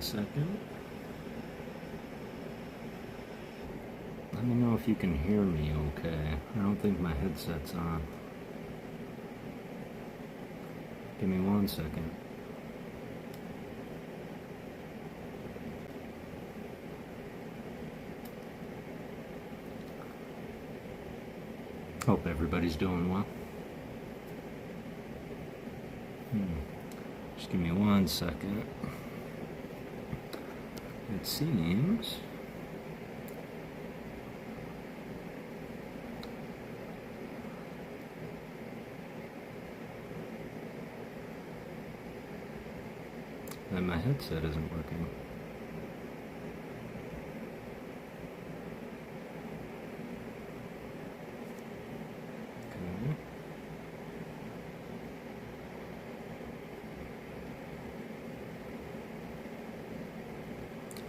second. Let me know if you can hear me okay. I don't think my headset's on. Give me 1 second. Hope everybody's doing well. Just give me 1 second. It seems that my headset isn't working. Okay.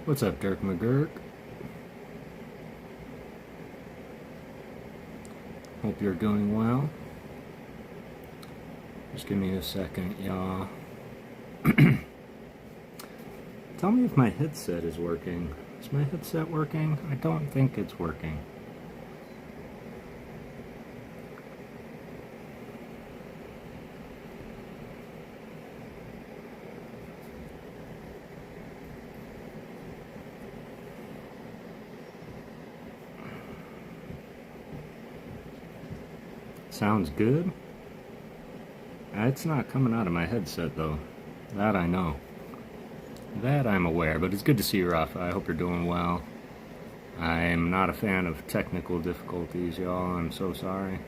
What's up, Dirk McGurk? Hope you're doing well. Just give me a second, y'all. Tell me if my headset is working. Is my headset working? I don't think it's working. Sounds good. It's not coming out of my headset though. That I know. That I'm aware, but it's good to see you, Rafa. I hope you're doing well. I'm not a fan of technical difficulties, y'all. I'm so sorry.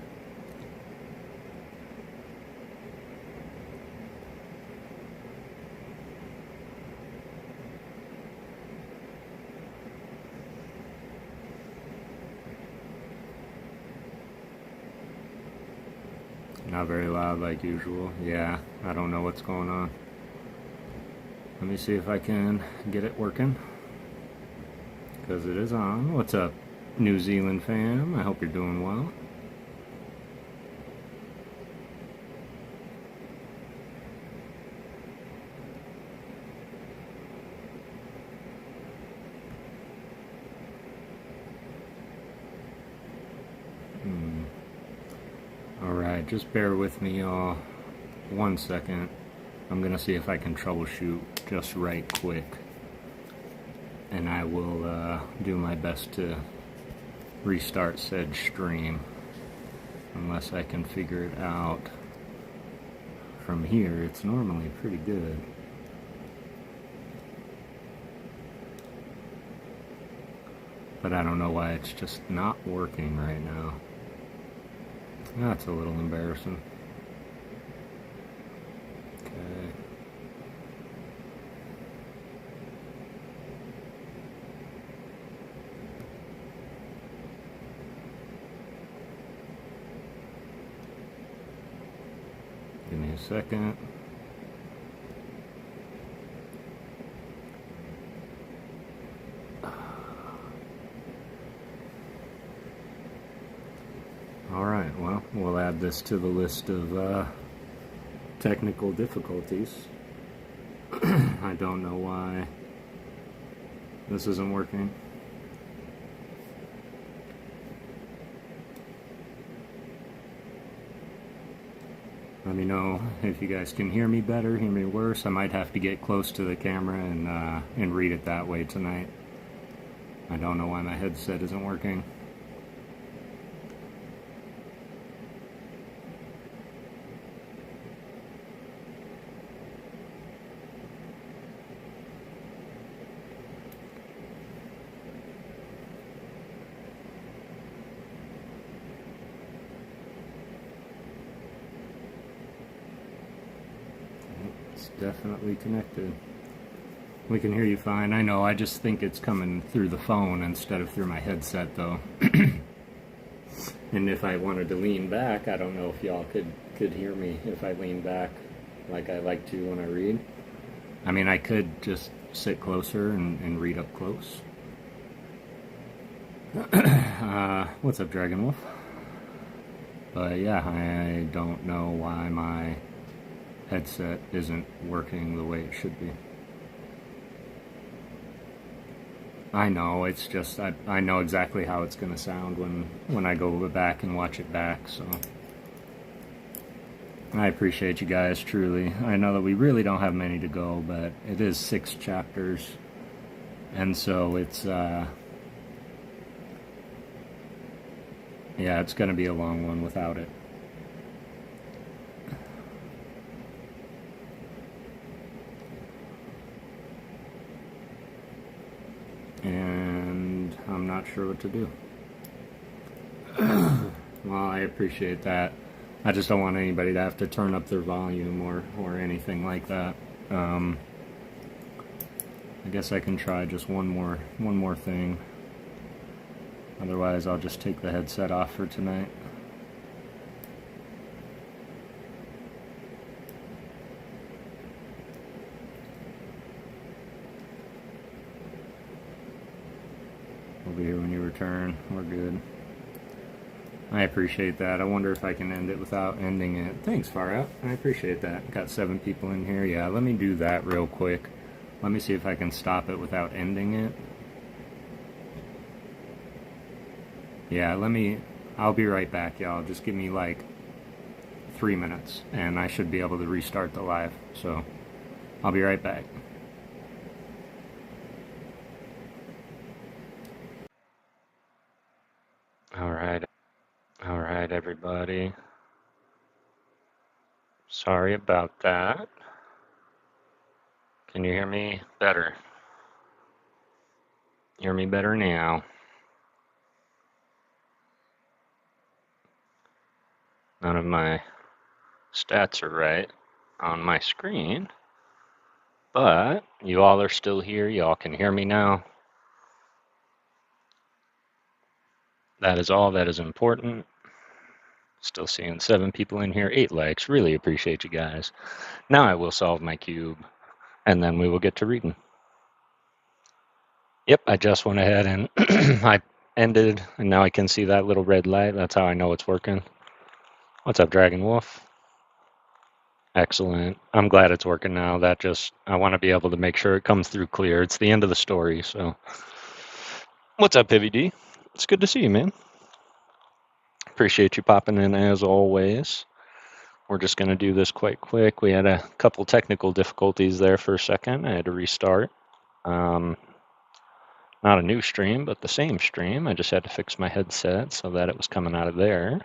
Not very loud like usual. Yeah, I don't know what's going on. Let me see if I can get it working. Because it is on. What's up, New Zealand fam? I hope you're doing well. Alright, just bear with me, y'all. 1 second. I'm gonna see if I can troubleshoot just right quick. And I will do my best to restart said stream. Unless I can figure it out from here. It's normally pretty good. But I don't know why it's just not working right now. That's a little embarrassing. Okay. Give me a second. Alright, well, we'll add this to the list of technical difficulties. I don't know why this isn't working. Let me know if you guys can hear me better, hear me worse. I might have to get close to the camera and read it that way tonight. I don't know why my headset isn't working. Definitely connected. We can hear you fine. I know, I just think it's coming through the phone instead of through my headset though. And if I wanted to lean back, I don't know if y'all could hear me if I lean back like I like to when I read. I mean, I could just sit closer and read up close. What's up, Dragon Wolf? But yeah, I don't know why my headset isn't working the way it should be. I know, it's just, I know exactly how it's going to sound when I go back and watch it back, so. I appreciate you guys, truly. I know that we really don't have many to go, but it is 6 chapters, and so it's, yeah, it's going to be a long one without it. And I'm not sure what to do. Well, I appreciate that. I just don't want anybody to have to turn up their volume or anything like that. I guess I can try just one more thing. Otherwise, I'll just take the headset off for tonight. We'll be here when you return. We're good. I appreciate that. I wonder if I can end it without ending it. Thanks, Far Out. I appreciate that. Got 7 people in here. Yeah, let me do that real quick. Let me see if I can stop it without ending it. Yeah, I'll be right back, y'all. Just give me like 3 minutes, and I should be able to restart the live. So, I'll be right back. All right, everybody. Sorry about that. Can you hear me better? Hear me better now. None of my stats are right on my screen, but you all are still here. Y'all can hear me now. That is all that is important. Still seeing 7 people in here, 8 likes. Really appreciate you guys. Now I will solve my cube, and then we will get to reading. Yep, I just went ahead and I ended, and now I can see that little red light. That's how I know it's working. What's up, Dragon Wolf? Excellent. I'm glad it's working now. I want to be able to make sure it comes through clear. It's the end of the story, so. What's up, Pivy D? It's good to see you, man. Appreciate you popping in as always. We're just going to do this quite quick. We had a couple technical difficulties there for a second. I had to restart. Not a new stream, but the same stream. I just had to fix my headset so that it was coming out of there.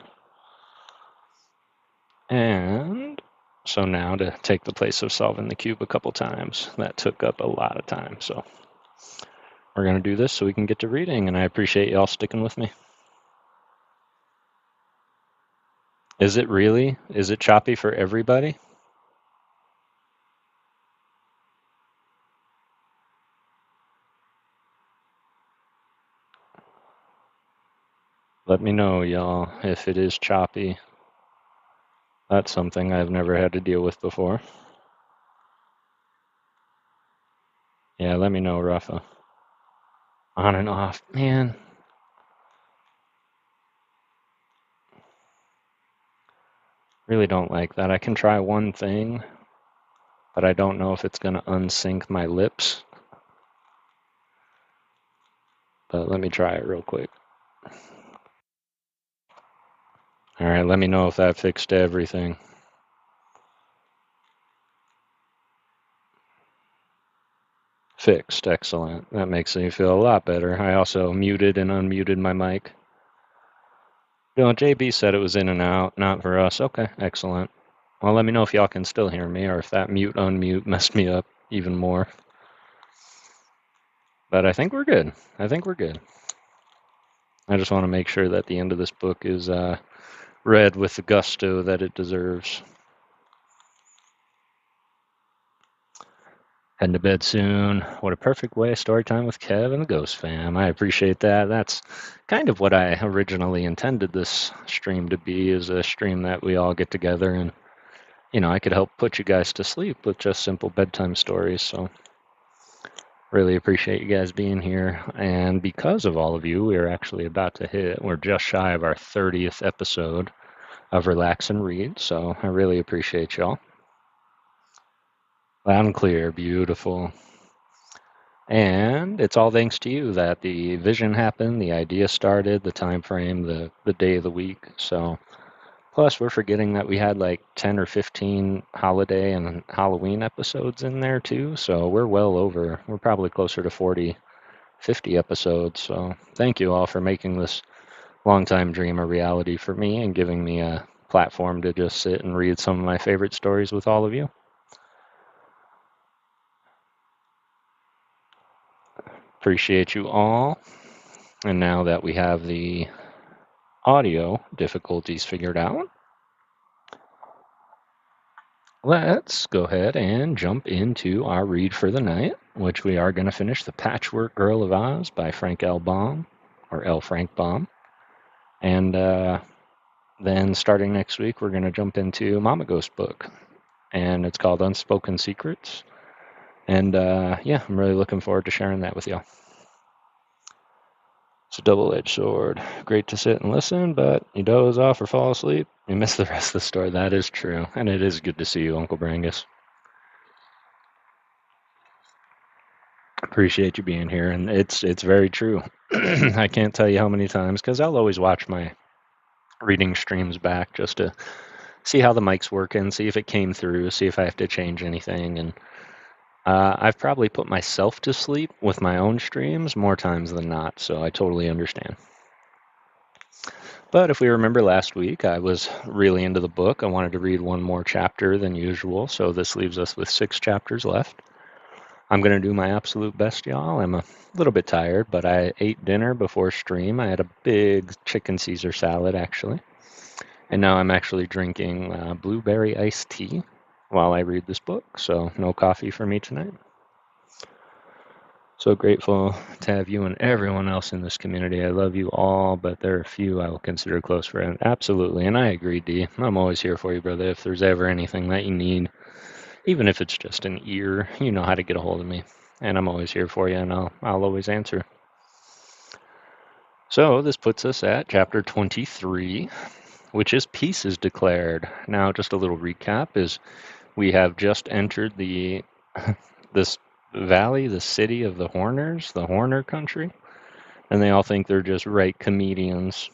And so now to take the place of solving the cube a couple times, that took up a lot of time. So we're going to do this so we can get to reading, and I appreciate y'all sticking with me. Is it really? Is it choppy for everybody? Let me know, y'all, if it is choppy. That's something I've never had to deal with before. Yeah, let me know, Rafa. On and off. Man. Really don't like that. I can try one thing, but I don't know if it's going to unsync my lips. But let me try it real quick. All right, let me know if that fixed everything. Fixed, excellent. That makes me feel a lot better. I also muted and unmuted my mic. You know, JB said it was in and out, not for us. Okay, excellent. Well, let me know if y'all can still hear me or if that mute unmute messed me up even more. But I think we're good. I think we're good. I just want to make sure that the end of this book is read with the gusto that it deserves. Heading to bed soon. What a perfect way. Story time with Kev and the Ghost Fam. I appreciate that. That's kind of what I originally intended this stream to be, is a stream that we all get together and, you know, I could help put you guys to sleep with just simple bedtime stories. So really appreciate you guys being here. And because of all of you, we're actually about to we're just shy of our 30th episode of Relax and Read. So I really appreciate y'all. Loud and clear, beautiful. And it's all thanks to you that the vision happened, the idea started, the time frame, the day of the week. So plus we're forgetting that we had like 10 or 15 holiday and Halloween episodes in there too. So we're probably closer to 40, 50 episodes. So thank you all for making this longtime dream a reality for me and giving me a platform to just sit and read some of my favorite stories with all of you. Appreciate you all. And now that we have the audio difficulties figured out, let's go ahead and jump into our read for the night, which we are going to finish The Patchwork Girl of Oz by Frank L. Baum, or L. Frank Baum. And then starting next week, we're going to jump into Mama Ghost book, and it's called Unspoken Secrets. And yeah, I'm really looking forward to sharing that with y'all. It's a double-edged sword. Great to sit and listen, but you doze off or fall asleep, you miss the rest of the story. That is true, and it is good to see you, Uncle Brangus. Appreciate you being here, and it's very true. I can't tell you how many times, because I'll always watch my reading streams back just to see how the mic's working, see if it came through, see if I have to change anything, and I've probably put myself to sleep with my own streams more times than not, so I totally understand. But if we remember last week, I was really into the book. I wanted to read one more chapter than usual, so this leaves us with 6 chapters left. I'm going to do my absolute best, y'all. I'm a little bit tired, but I ate dinner before stream. I had a big chicken Caesar salad, actually. And now I'm actually drinking blueberry iced tea while I read this book, so no coffee for me tonight. So grateful to have you and everyone else in this community. I love you all, but there are a few I will consider close friends. Absolutely, and I agree, D. I'm always here for you, brother. If there's ever anything that you need, even if it's just an ear, you know how to get a hold of me. And I'm always here for you, and I'll always answer. So this puts us at chapter 23, which is Peace is Declared. Now, just a little recap is we have just entered this valley, the city of the Horners, the Horner country, and they all think they're just right comedians.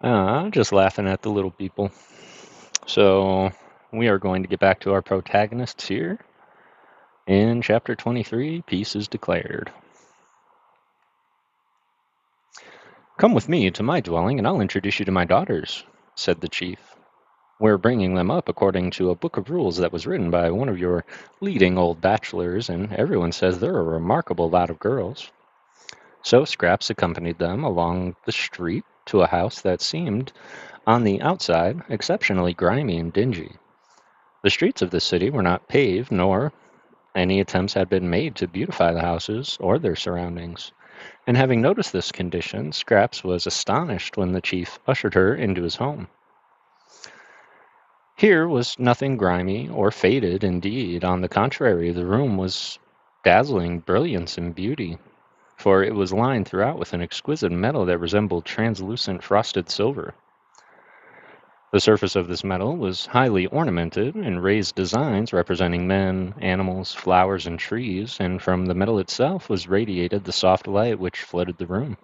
Just laughing at the little people. So we are going to get back to our protagonists here. In chapter 23, Peace is Declared. Come with me to my dwelling, and I'll introduce you to my daughters, said the chief. We're bringing them up according to a book of rules that was written by one of your leading old bachelors, and everyone says they're a remarkable lot of girls. So Scraps accompanied them along the street to a house that seemed, on the outside, exceptionally grimy and dingy. The streets of the city were not paved, nor any attempts had been made to beautify the houses or their surroundings. And having noticed this condition, Scraps was astonished when the chief ushered her into his home. Here was nothing grimy or faded, indeed. On the contrary, the room was dazzling brilliance and beauty, for it was lined throughout with an exquisite metal that resembled translucent frosted silver. The surface of this metal was highly ornamented in raised designs representing men, animals, flowers, and trees, and from the metal itself was radiated the soft light which flooded the room.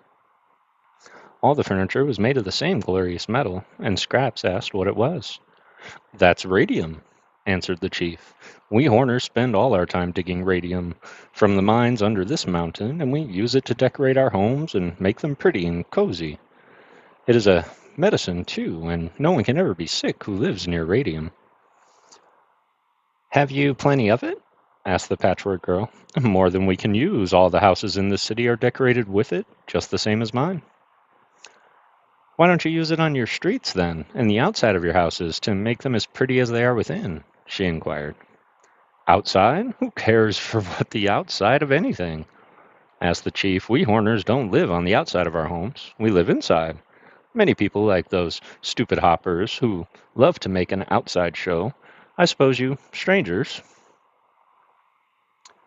All the furniture was made of the same glorious metal, and Scraps asked what it was. That's radium, answered the chief. We Horners spend all our time digging radium from the mines under this mountain, and we use it to decorate our homes and make them pretty and cozy. It is a medicine, too, and no one can ever be sick who lives near radium. Have you plenty of it? Asked the Patchwork Girl. More than we can use. All the houses in this city are decorated with it, just the same as mine. Why don't you use it on your streets, then, and the outside of your houses, to make them as pretty as they are within? She inquired. Outside? Who cares for what the outside of anything? Asked the chief. We Horners don't live on the outside of our homes. We live inside. Many people like those stupid hoppers who love to make an outside show. I suppose you strangers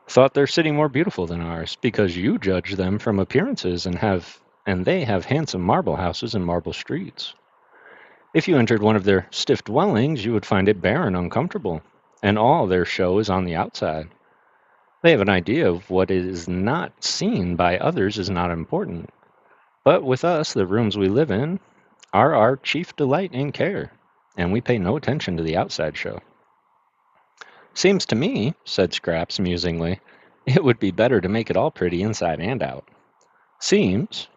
thought their city more beautiful than ours because you judge them from appearances and they have handsome marble houses and marble streets. If you entered one of their stiff dwellings, you would find it bare and uncomfortable, and all their show is on the outside. They have an idea of what is not seen by others is not important. But with us, the rooms we live in are our chief delight and care, and we pay no attention to the outside show. Seems to me, said Scraps musingly, it would be better to make it all pretty inside and out. Seems?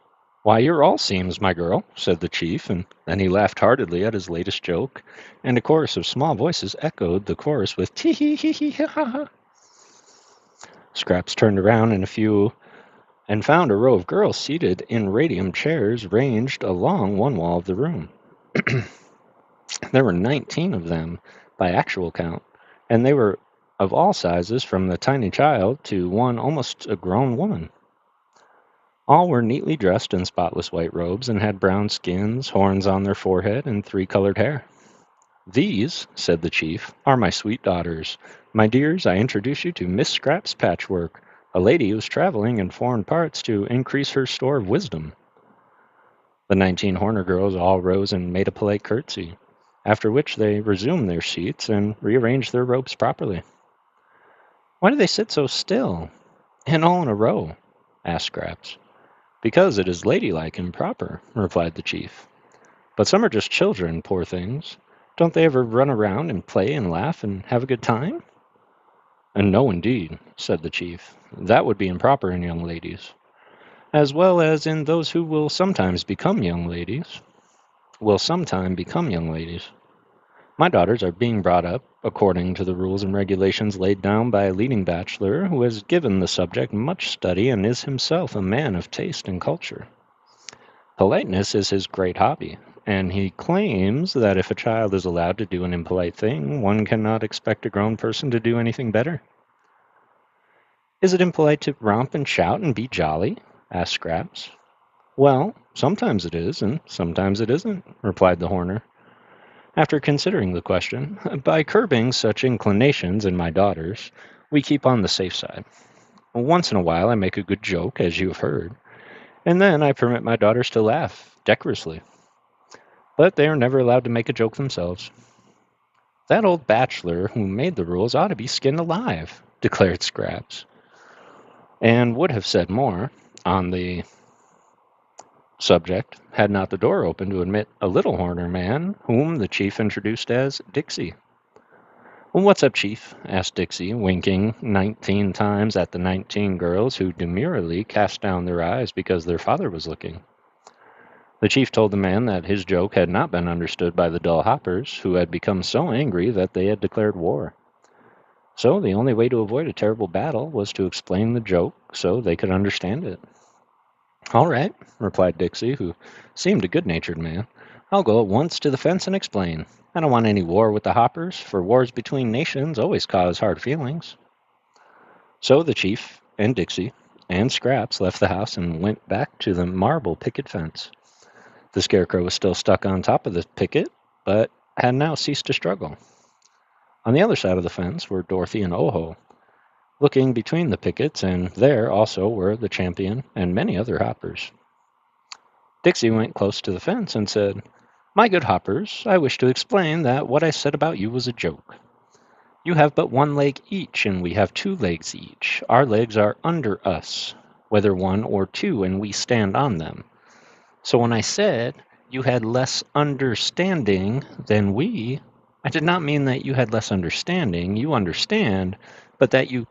Why, you're all seams, my girl, said the chief, and then he laughed heartily at his latest joke, and a chorus of small voices echoed the chorus with tee hee hee hee ha ha. Scraps turned around and found a row of girls seated in radium chairs ranged along one wall of the room. There were 19 of them by actual count, and they were of all sizes from the tiny child to one almost a grown woman. All were neatly dressed in spotless white robes and had brown skins, horns on their forehead, and three-colored hair. These, said the chief, are my sweet daughters. My dears, I introduce you to Miss Scraps Patchwork, a lady who is traveling in foreign parts to increase her store of wisdom. The 19 Horner girls all rose and made a polite curtsy, after which they resumed their seats and rearranged their robes properly. Why do they sit so still, and all in a row? Asked Scraps. Because it is ladylike and proper, replied the chief. But some are just children, poor things. Don't they ever run around and play and laugh and have a good time? And no, indeed, said the chief. That would be improper in young ladies, as well as in those who will sometime become young ladies. My daughters are being brought up according to the rules and regulations laid down by a leading bachelor who has given the subject much study and is himself a man of taste and culture. Politeness is his great hobby, and he claims that if a child is allowed to do an impolite thing, one cannot expect a grown person to do anything better. Is it impolite to romp and shout and be jolly? Asked Scraps. Well, sometimes it is, and sometimes it isn't, replied the Horner. After considering the question, by curbing such inclinations in my daughters, we keep on the safe side. Once in a while I make a good joke, as you have heard, and then I permit my daughters to laugh decorously. But they are never allowed to make a joke themselves. That old bachelor who made the rules ought to be skinned alive, declared Scraps, and would have said more on the subject had not the door opened to admit a little Horner man whom the chief introduced as Dixie. Well, what's up, Chief? Asked Dixie, winking 19 times at the 19 girls who demurely cast down their eyes because their father was looking. The chief told the man that his joke had not been understood by the dull hoppers, who had become so angry that they had declared war. So the only way to avoid a terrible battle was to explain the joke so they could understand it. All right, replied Dixie, who seemed a good-natured man. I'll go at once to the fence and explain. I don't want any war with the hoppers, for wars between nations always cause hard feelings. So the chief and Dixie and Scraps left the house and went back to the marble picket fence. The scarecrow was still stuck on top of the picket, but had now ceased to struggle. On the other side of the fence were Dorothy and Oho, looking between the pickets, and there also were the champion and many other hoppers. Dixie went close to the fence and said, My good hoppers, I wish to explain that what I said about you was a joke. You have but one leg each, and we have 2 legs each. Our legs are under us, whether 1 or 2, and we stand on them. So when I said you had less understanding than we, I did not mean that you had less understanding, you understand, but that you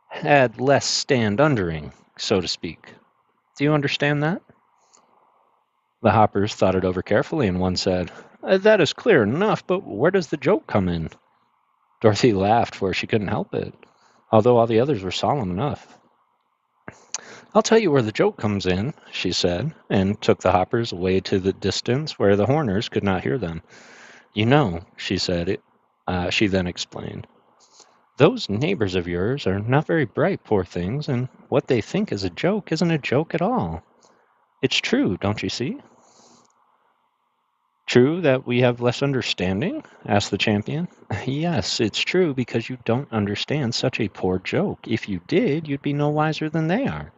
had less stand-undering, so to speak. Do you understand that? The hoppers thought it over carefully, and one said, That is clear enough, but where does the joke come in? Dorothy laughed, for she couldn't help it, although all the others were solemn enough. I'll tell you where the joke comes in, she said, and took the hoppers away to the distance where the Horners could not hear them. You know, she said, she then explained. Those neighbors of yours are not very bright, poor things, and what they think is a joke isn't a joke at all. It's true, don't you see? True that we have less understanding? Asked the champion. Yes, it's true because you don't understand such a poor joke. If you did, you'd be no wiser than they are.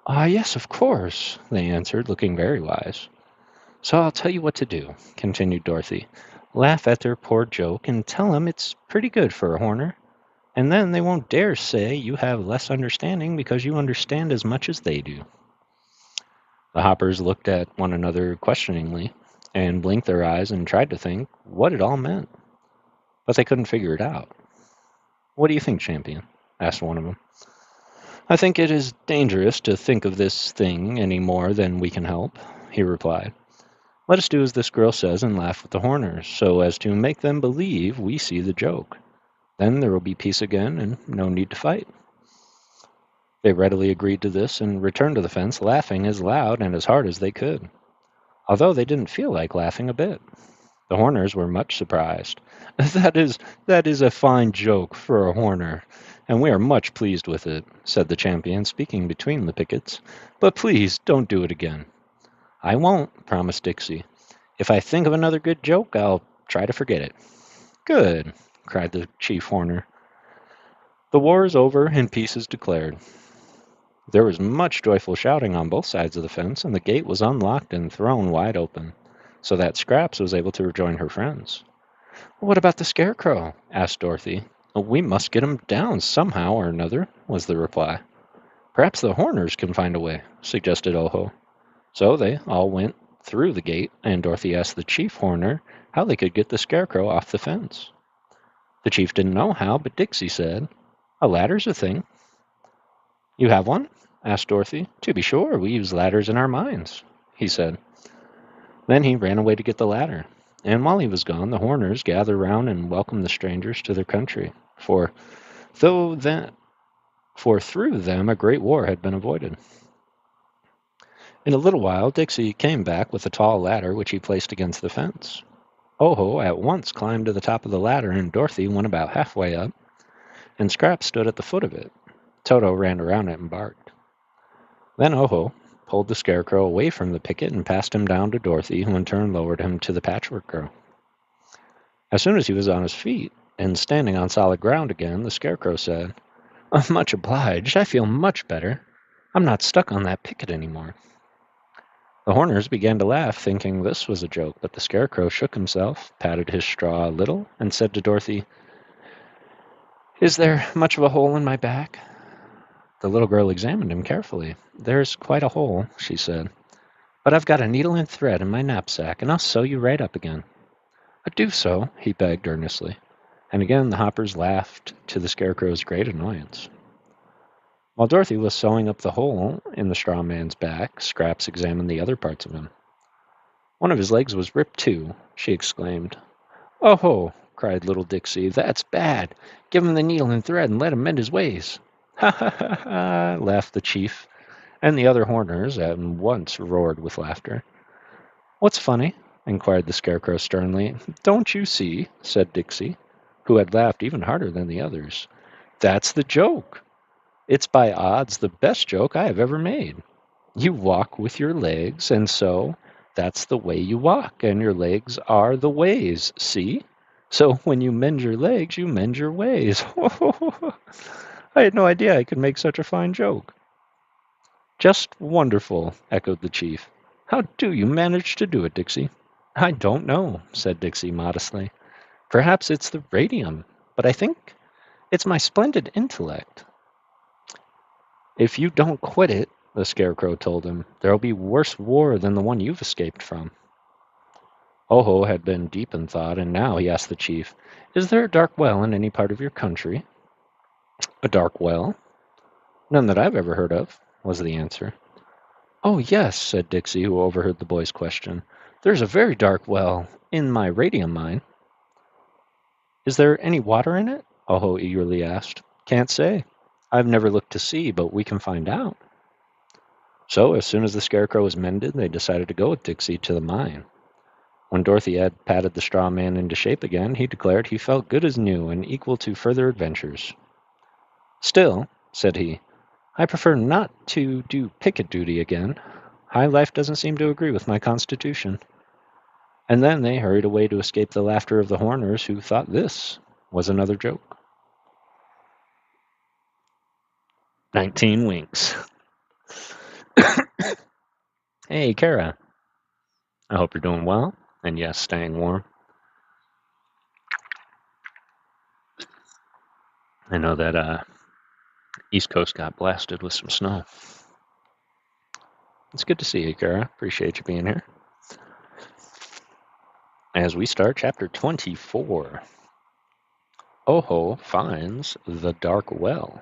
Ah, yes, of course, they answered, looking very wise. So I'll tell you what to do, continued Dorothy. Laugh at their poor joke and tell them it's pretty good for a Horner. And then they won't dare say you have less understanding because you understand as much as they do. The hoppers looked at one another questioningly and blinked their eyes and tried to think what it all meant, but they couldn't figure it out. What do you think, Champion? Asked one of them. I think it is dangerous to think of this thing any more than we can help, he replied. Let us do as this girl says and laugh with the Horners, so as to make them believe we see the joke. Then there will be peace again and no need to fight. They readily agreed to this and returned to the fence, laughing as loud and as hard as they could, although they didn't feel like laughing a bit. The Horners were much surprised. That is a fine joke for a Horner, and we are much pleased with it, said the champion, speaking between the pickets. But please don't do it again. I won't, promised Dixie. If I think of another good joke, I'll try to forget it. Good, cried the chief Horner. The war is over and peace is declared. There was much joyful shouting on both sides of the fence, and the gate was unlocked and thrown wide open, so that Scraps was able to rejoin her friends. What about the Scarecrow? Asked Dorothy. We must get him down somehow or another, was the reply. Perhaps the Horners can find a way, suggested Oho. So they all went through the gate, and Dorothy asked the chief Horner how they could get the Scarecrow off the fence. The chief didn't know how, but Dixie said, A ladder's a thing. You have one? Asked Dorothy. To be sure, we use ladders in our mines, he said. Then he ran away to get the ladder, and while he was gone, the Horners gathered round and welcomed the strangers to their country, for through them a great war had been avoided. In a little while, Dixie came back with a tall ladder which he placed against the fence. Oho at once climbed to the top of the ladder, and Dorothy went about halfway up, and Scraps stood at the foot of it. Toto ran around it and barked. Then Oho pulled the Scarecrow away from the picket and passed him down to Dorothy, who in turn lowered him to the Patchwork Girl. As soon as he was on his feet and standing on solid ground again, the Scarecrow said, I'm much obliged. I feel much better. I'm not stuck on that picket anymore. The Horners began to laugh, thinking this was a joke, but the Scarecrow shook himself, patted his straw a little, and said to Dorothy, Is there much of a hole in my back? The little girl examined him carefully. There's quite a hole, she said. But I've got a needle and thread in my knapsack, and I'll sew you right up again. Do so, he begged earnestly. And again the hoppers laughed, to the Scarecrow's great annoyance. While Dorothy was sewing up the hole in the straw man's back, Scraps examined the other parts of him. One of his legs was ripped too, she exclaimed. Oh-ho, cried little Dixie, that's bad. Give him the needle and thread and let him mend his ways. Ha ha ha ha, laughed the chief, and the other Horners at once roared with laughter. What's funny? Inquired the Scarecrow sternly. Don't you see? Said Dixie, who had laughed even harder than the others. That's the joke. It's by odds the best joke I have ever made. You walk with your legs, and so that's the way you walk, and your legs are the ways, see? So when you mend your legs, you mend your ways. I had no idea I could make such a fine joke. Just wonderful, echoed the chief. How do you manage to do it, Dixie? I don't know, said Dixie modestly. Perhaps it's the radium, but I think it's my splendid intellect. If you don't quit it, the Scarecrow told him, there'll be worse war than the one you've escaped from. Oho had been deep in thought, and now he asked the chief, Is there a dark well in any part of your country? A dark well? None that I've ever heard of, was the answer. Oh, yes, said Dixie, who overheard the boy's question. There's a very dark well in my radium mine. Is there any water in it? Oho eagerly asked. Can't say. I've never looked to see, but we can find out. So, as soon as the Scarecrow was mended, they decided to go with Dixie to the mine. When Dorothy had patted the straw man into shape again, he declared he felt good as new and equal to further adventures. Still, said he, I prefer not to do picket duty again. High life doesn't seem to agree with my constitution. And then they hurried away to escape the laughter of the Horners, who thought this was another joke. 19 winks. Hey, Kara. I hope you're doing well, and yes, staying warm. I know that East Coast got blasted with some snow. It's good to see you, Kara. Appreciate you being here. As we start chapter 24, Oho finds the dark well.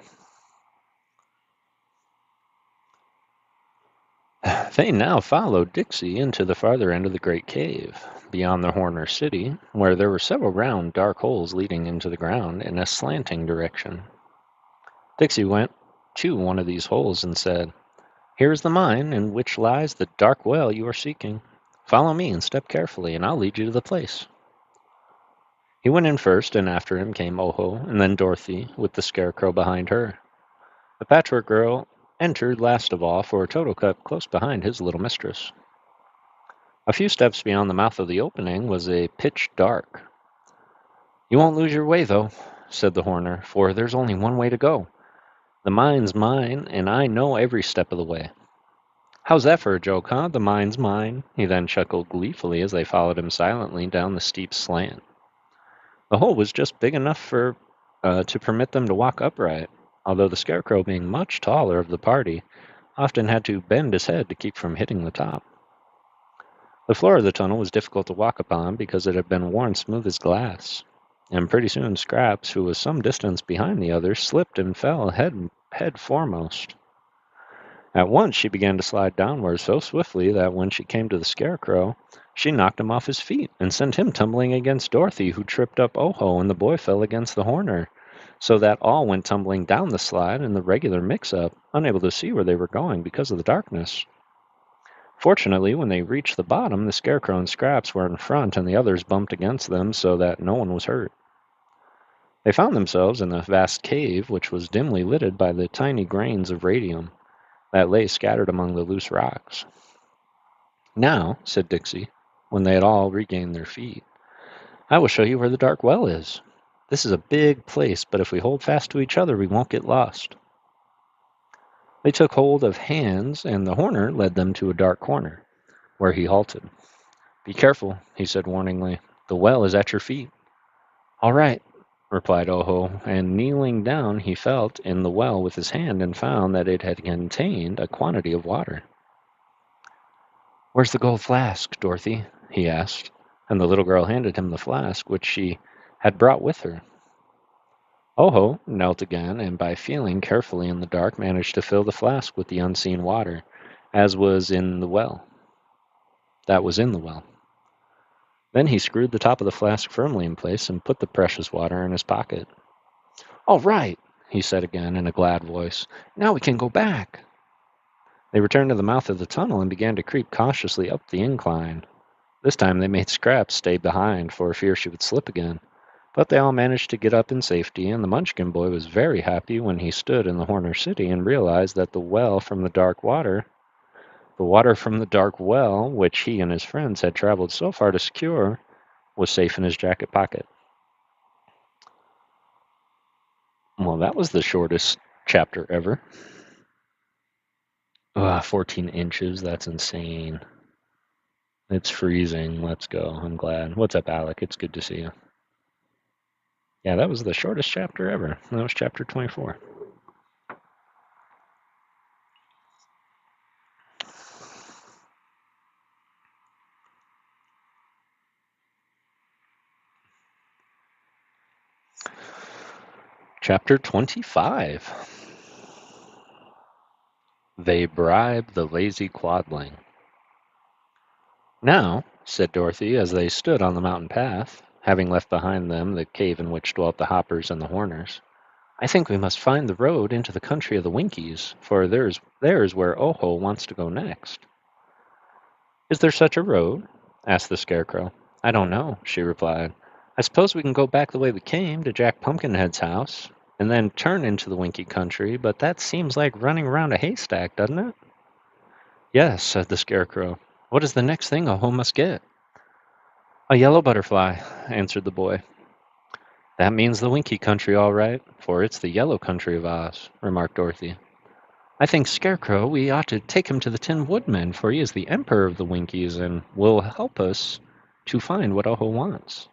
They now followed Dixie into the farther end of the great cave, beyond the Horner city, where there were several round, dark holes leading into the ground in a slanting direction. Dixie went to one of these holes and said, "Here is the mine in which lies the dark well you are seeking. Follow me and step carefully, and I'll lead you to the place." He went in first, and after him came Oho, and then Dorothy, with the Scarecrow behind her. The Patchwork Girl entered last of all, for Toto kept close behind his little mistress. A few steps beyond the mouth of the opening was a pitch dark. "You won't lose your way, though," said the Horner, "for there's only one way to go. The mine's mine, and I know every step of the way." "How's that for a joke, huh? The mine's mine." He then chuckled gleefully as they followed him silently down the steep slant. The hole was just big enough to permit them to walk upright, although the Scarecrow, being much taller of the party, often had to bend his head to keep from hitting the top. The floor of the tunnel was difficult to walk upon because it had been worn smooth as glass, and pretty soon Scraps, who was some distance behind the others, slipped and fell head foremost. At once she began to slide downward so swiftly that when she came to the Scarecrow, she knocked him off his feet and sent him tumbling against Dorothy, who tripped up Oho, and the boy fell against the Horner, so that all went tumbling down the slide in the regular mix-up, unable to see where they were going because of the darkness. Fortunately, when they reached the bottom, the Scarecrow and Scraps were in front, and the others bumped against them so that no one was hurt. They found themselves in a vast cave, which was dimly lighted by the tiny grains of radium that lay scattered among the loose rocks. "Now," said Dixie, when they had all regained their feet, "I will show you where the dark well is. This is a big place, but if we hold fast to each other, we won't get lost." They took hold of hands, and the Horner led them to a dark corner, where he halted. "Be careful," he said warningly. "The well is at your feet." "All right," replied Oho, and kneeling down he felt in the well with his hand and found that it had contained a quantity of water. "Where's the gold flask, Dorothy?" he asked, and the little girl handed him the flask which she had brought with her. Oho knelt again, and by feeling carefully in the dark managed to fill the flask with the unseen water, as was in the well. That was in the well. Then he screwed the top of the flask firmly in place and put the precious water in his pocket. "All right," he said again in a glad voice. "Now we can go back." They returned to the mouth of the tunnel and began to creep cautiously up the incline. This time they made Scraps stay behind for fear she would slip again. But they all managed to get up in safety, and the Munchkin boy was very happy when he stood in the Horner city and realized that the water from the dark well, which he and his friends had traveled so far to secure, was safe in his jacket pocket. Well, that was the shortest chapter ever. 14 inches, that's insane. It's freezing. Let's go. I'm glad. What's up, Alec? It's good to see you. Yeah, that was the shortest chapter ever. That was chapter 24. Chapter 25. They bribe the lazy quadling. "Now," said Dorothy, as they stood on the mountain path, having left behind them the cave in which dwelt the Hoppers and the Horners, "I think we must find the road into the country of the Winkies, for there's where Oho wants to go next." "Is there such a road?" asked the Scarecrow. "I don't know," she replied. "I suppose we can go back the way we came, to Jack Pumpkinhead's house, and then turn into the Winky country, but that seems like running around a haystack, doesn't it?" "Yes," said the Scarecrow. "What is the next thing Oho must get?" "A yellow butterfly," answered the boy. "That means the Winky country, all right, for it's the yellow country of Oz," remarked Dorothy. "I think, Scarecrow, we ought to take him to the Tin Woodman, for he is the Emperor of the Winkies and will help us to find what Oho wants."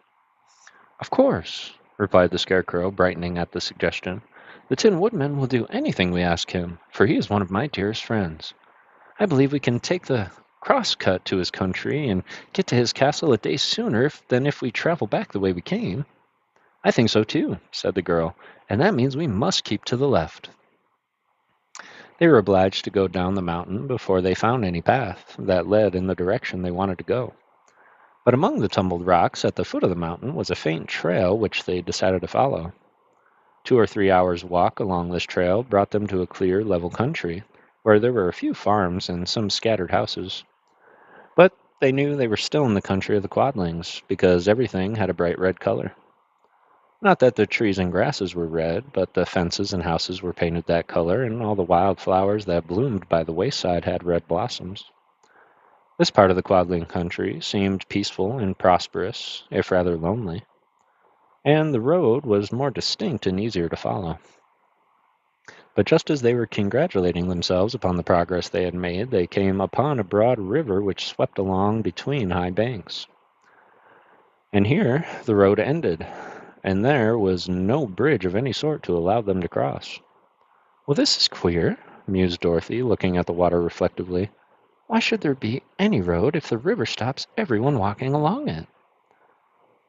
"Of course. replied the Scarecrow, brightening at the suggestion. "The Tin Woodman will do anything we ask him, for he is one of my dearest friends. I believe we can take the cross-cut to his country and get to his castle a day sooner than if we travel back the way we came." "I think so too," said the girl, "and that means we must keep to the left." They were obliged to go down the mountain before they found any path that led in the direction they wanted to go. But among the tumbled rocks at the foot of the mountain was a faint trail which they decided to follow. 2 or 3 hours' walk along this trail brought them to a clear, level country, where there were a few farms and some scattered houses. But they knew they were still in the country of the Quadlings, because everything had a bright red color. Not that the trees and grasses were red, but the fences and houses were painted that color, and all the wild flowers that bloomed by the wayside had red blossoms. This part of the Quadling country seemed peaceful and prosperous, if rather lonely, and the road was more distinct and easier to follow. But just as they were congratulating themselves upon the progress they had made, they came upon a broad river which swept along between high banks. And here the road ended, and there was no bridge of any sort to allow them to cross. "Well, this is queer," mused Dorothy, looking at the water reflectively. "Why should there be any road if the river stops everyone walking along it?"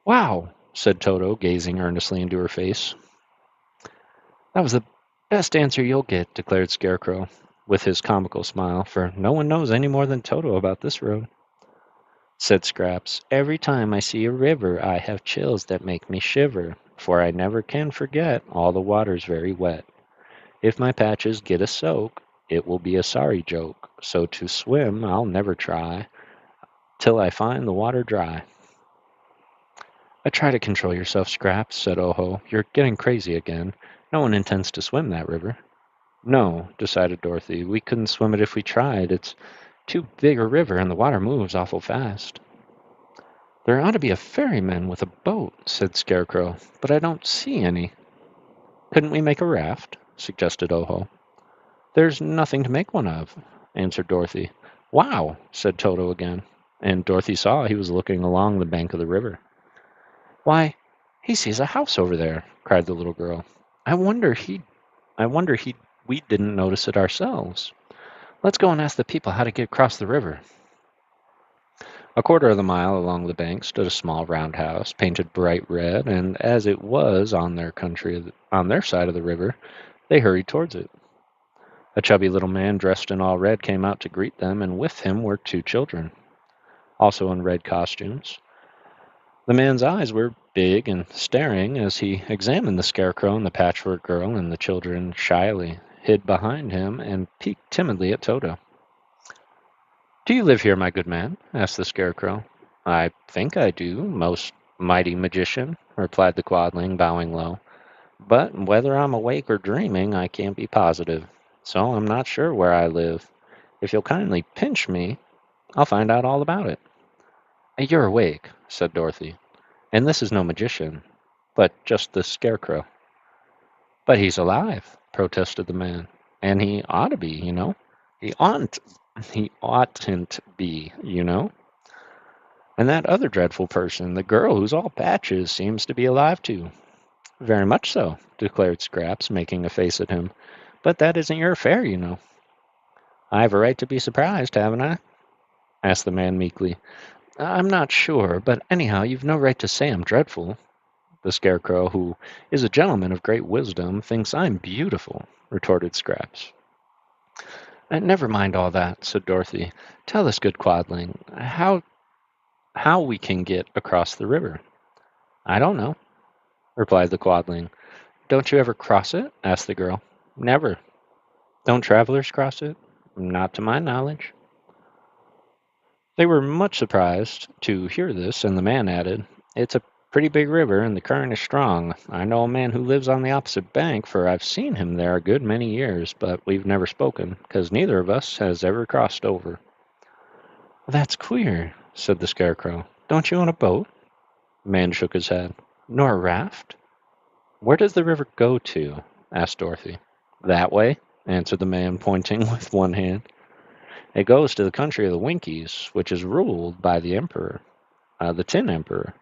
"Wow!" said Toto, gazing earnestly into her face. "That was the best answer you'll get," declared Scarecrow, with his comical smile, "for no one knows any more than Toto about this road." Said Scraps, "Every time I see a river I have chills that make me shiver, for I never can forget all the water's very wet. If my patches get a soak, it will be a sorry joke, so to swim I'll never try till I find the water dry." "Try to control yourself, Scraps," said Oho. "You're getting crazy again. No one intends to swim that river." "No," decided Dorothy. "We couldn't swim it if we tried. It's too big a river, and the water moves awful fast." "There ought to be a ferryman with a boat," said Scarecrow, "but I don't see any." "Couldn't we make a raft?" suggested Oho. "There's nothing to make one of," answered Dorothy. "Wow!" said Toto again, and Dorothy saw he was looking along the bank of the river. "Why, he sees a house over there!" cried the little girl. I wonder we didn't notice it ourselves. Let's go and ask the people how to get across the river." A quarter of the mile along the bank stood a small round house, painted bright red, and as it was on their side of the river, they hurried towards it. A chubby little man dressed in all red came out to greet them, and with him were 2 children, also in red costumes. The man's eyes were big and staring as he examined the Scarecrow and the Patchwork Girl, and the children shyly hid behind him and peeked timidly at Toto. "Do you live here, my good man?" asked the Scarecrow. "I think I do, most mighty magician," replied the Quadling, bowing low. "But whether I'm awake or dreaming, I can't be positive, so I'm not sure where I live. If you'll kindly pinch me, I'll find out all about it." "You're awake," said Dorothy, "and this is no magician, but just the Scarecrow." "But he's alive," protested the man, "and he ought to be, you know." He oughtn't be, you know. "And that other dreadful person, the girl who's all patches, seems to be alive too." "Very much so," declared Scraps, making a face at him. "But that isn't your affair, you know." "I've a right to be surprised, haven't I?" asked the man meekly. "I'm not sure, but anyhow you've no right to say I'm dreadful. The Scarecrow, who is a gentleman of great wisdom, thinks I'm beautiful," retorted Scraps. "Never mind all that," said Dorothy. "Tell us, good Quadling, how we can get across the river." "I don't know," replied the Quadling. "Don't you ever cross it?" asked the girl. "Never." "Don't travelers cross it?" "Not to my knowledge." They were much surprised to hear this, and the man added, "It's a pretty big river, and the current is strong. I know a man who lives on the opposite bank, for I've seen him there a good many years, but we've never spoken, 'cause neither of us has ever crossed over." "That's queer," said the Scarecrow. "Don't you own a boat?" The man shook his head. "Nor a raft?" "Where does the river go to?" asked Dorothy. "That way," answered the man, pointing with one hand. "It goes to the country of the Winkies, which is ruled by the Emperor, the Tin Emperor,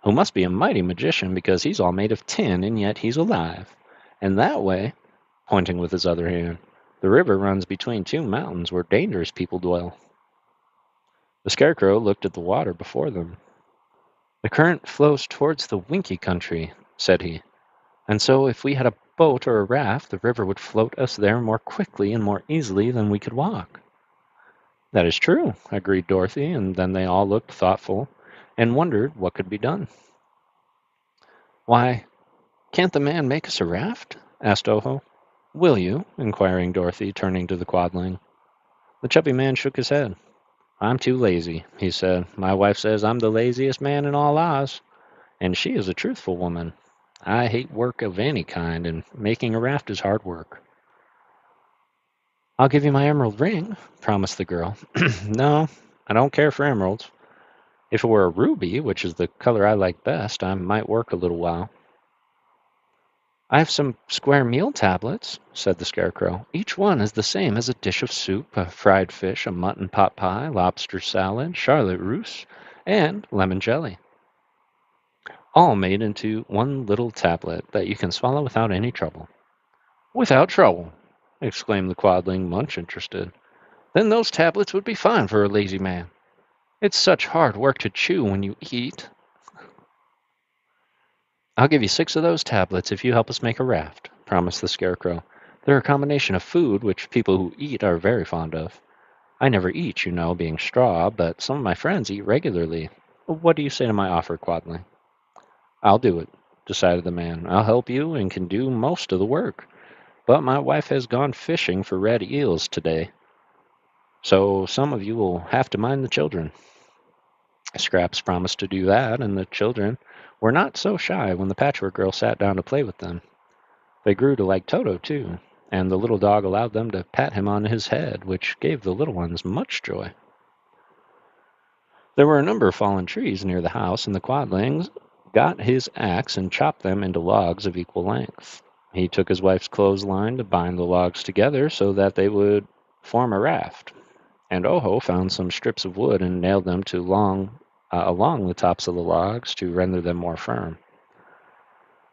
who must be a mighty magician because he's all made of tin and yet he's alive. And that way, pointing with his other hand, the river runs between two mountains where dangerous people dwell. The Scarecrow looked at the water before them. The current flows towards the Winky country, said he, and so if we had a boat or a raft, the river would float us there more quickly and more easily than we could walk. That is true, agreed Dorothy, and then they all looked thoughtful and wondered what could be done. Why, can't the man make us a raft? Asked Oho. Will you? Inquiring Dorothy, turning to the quadling. The chubby man shook his head. I'm too lazy, he said. My wife says I'm the laziest man in all Oz, and she is a truthful woman. I hate work of any kind, and making a raft is hard work. I'll give you my emerald ring, promised the girl. No, I don't care for emeralds. If it were a ruby, which is the color I like best, I might work a little while. I have some square meal tablets, said the Scarecrow. Each one is the same as a dish of soup, a fried fish, a mutton pot pie, lobster salad, charlotte russe, and lemon jelly. All made into one little tablet that you can swallow without any trouble. Without trouble, exclaimed the quadling, much interested. Then those tablets would be fine for a lazy man. It's such hard work to chew when you eat. I'll give you 6 of those tablets if you help us make a raft, promised the Scarecrow. They're a combination of food which people who eat are very fond of. I never eat, you know, being straw, but some of my friends eat regularly. What do you say to my offer, Quadling? I'll do it, decided the man. I'll help you and can do most of the work. But my wife has gone fishing for red eels today, so some of you will have to mind the children. Scraps promised to do that, and the children were not so shy when the Patchwork Girl sat down to play with them. They grew to like Toto, too, and the little dog allowed them to pat him on his head, which gave the little ones much joy. There were a number of fallen trees near the house, and the Quadlings got his axe and chopped them into logs of equal length. He took his wife's clothesline to bind the logs together so that they would form a raft, and Oho found some strips of wood and nailed them to along the tops of the logs to render them more firm.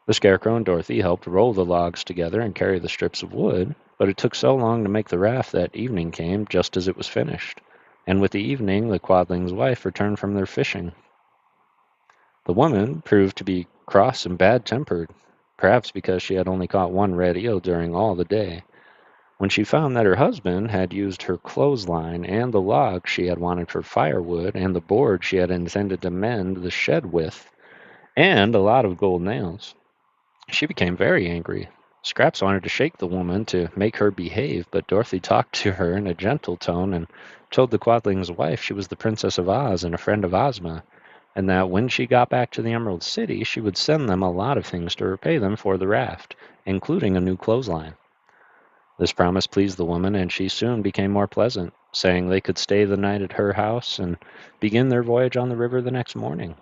The Scarecrow and Dorothy helped roll the logs together and carry the strips of wood, but it took so long to make the raft that evening came just as it was finished, and with the evening the Quadling's wife returned from their fishing. The woman proved to be cross and bad-tempered, perhaps because she had only caught one red eel during all the day. When she found that her husband had used her clothesline and the log she had wanted for firewood and the board she had intended to mend the shed with, and a lot of gold nails, she became very angry. Scraps wanted to shake the woman to make her behave, but Dorothy talked to her in a gentle tone and told the Quadling's wife she was the Princess of Oz and a friend of Ozma, and that when she got back to the Emerald City, she would send them a lot of things to repay them for the raft, including a new clothesline. This promise pleased the woman, and she soon became more pleasant, saying they could stay the night at her house and begin their voyage on the river the next morning.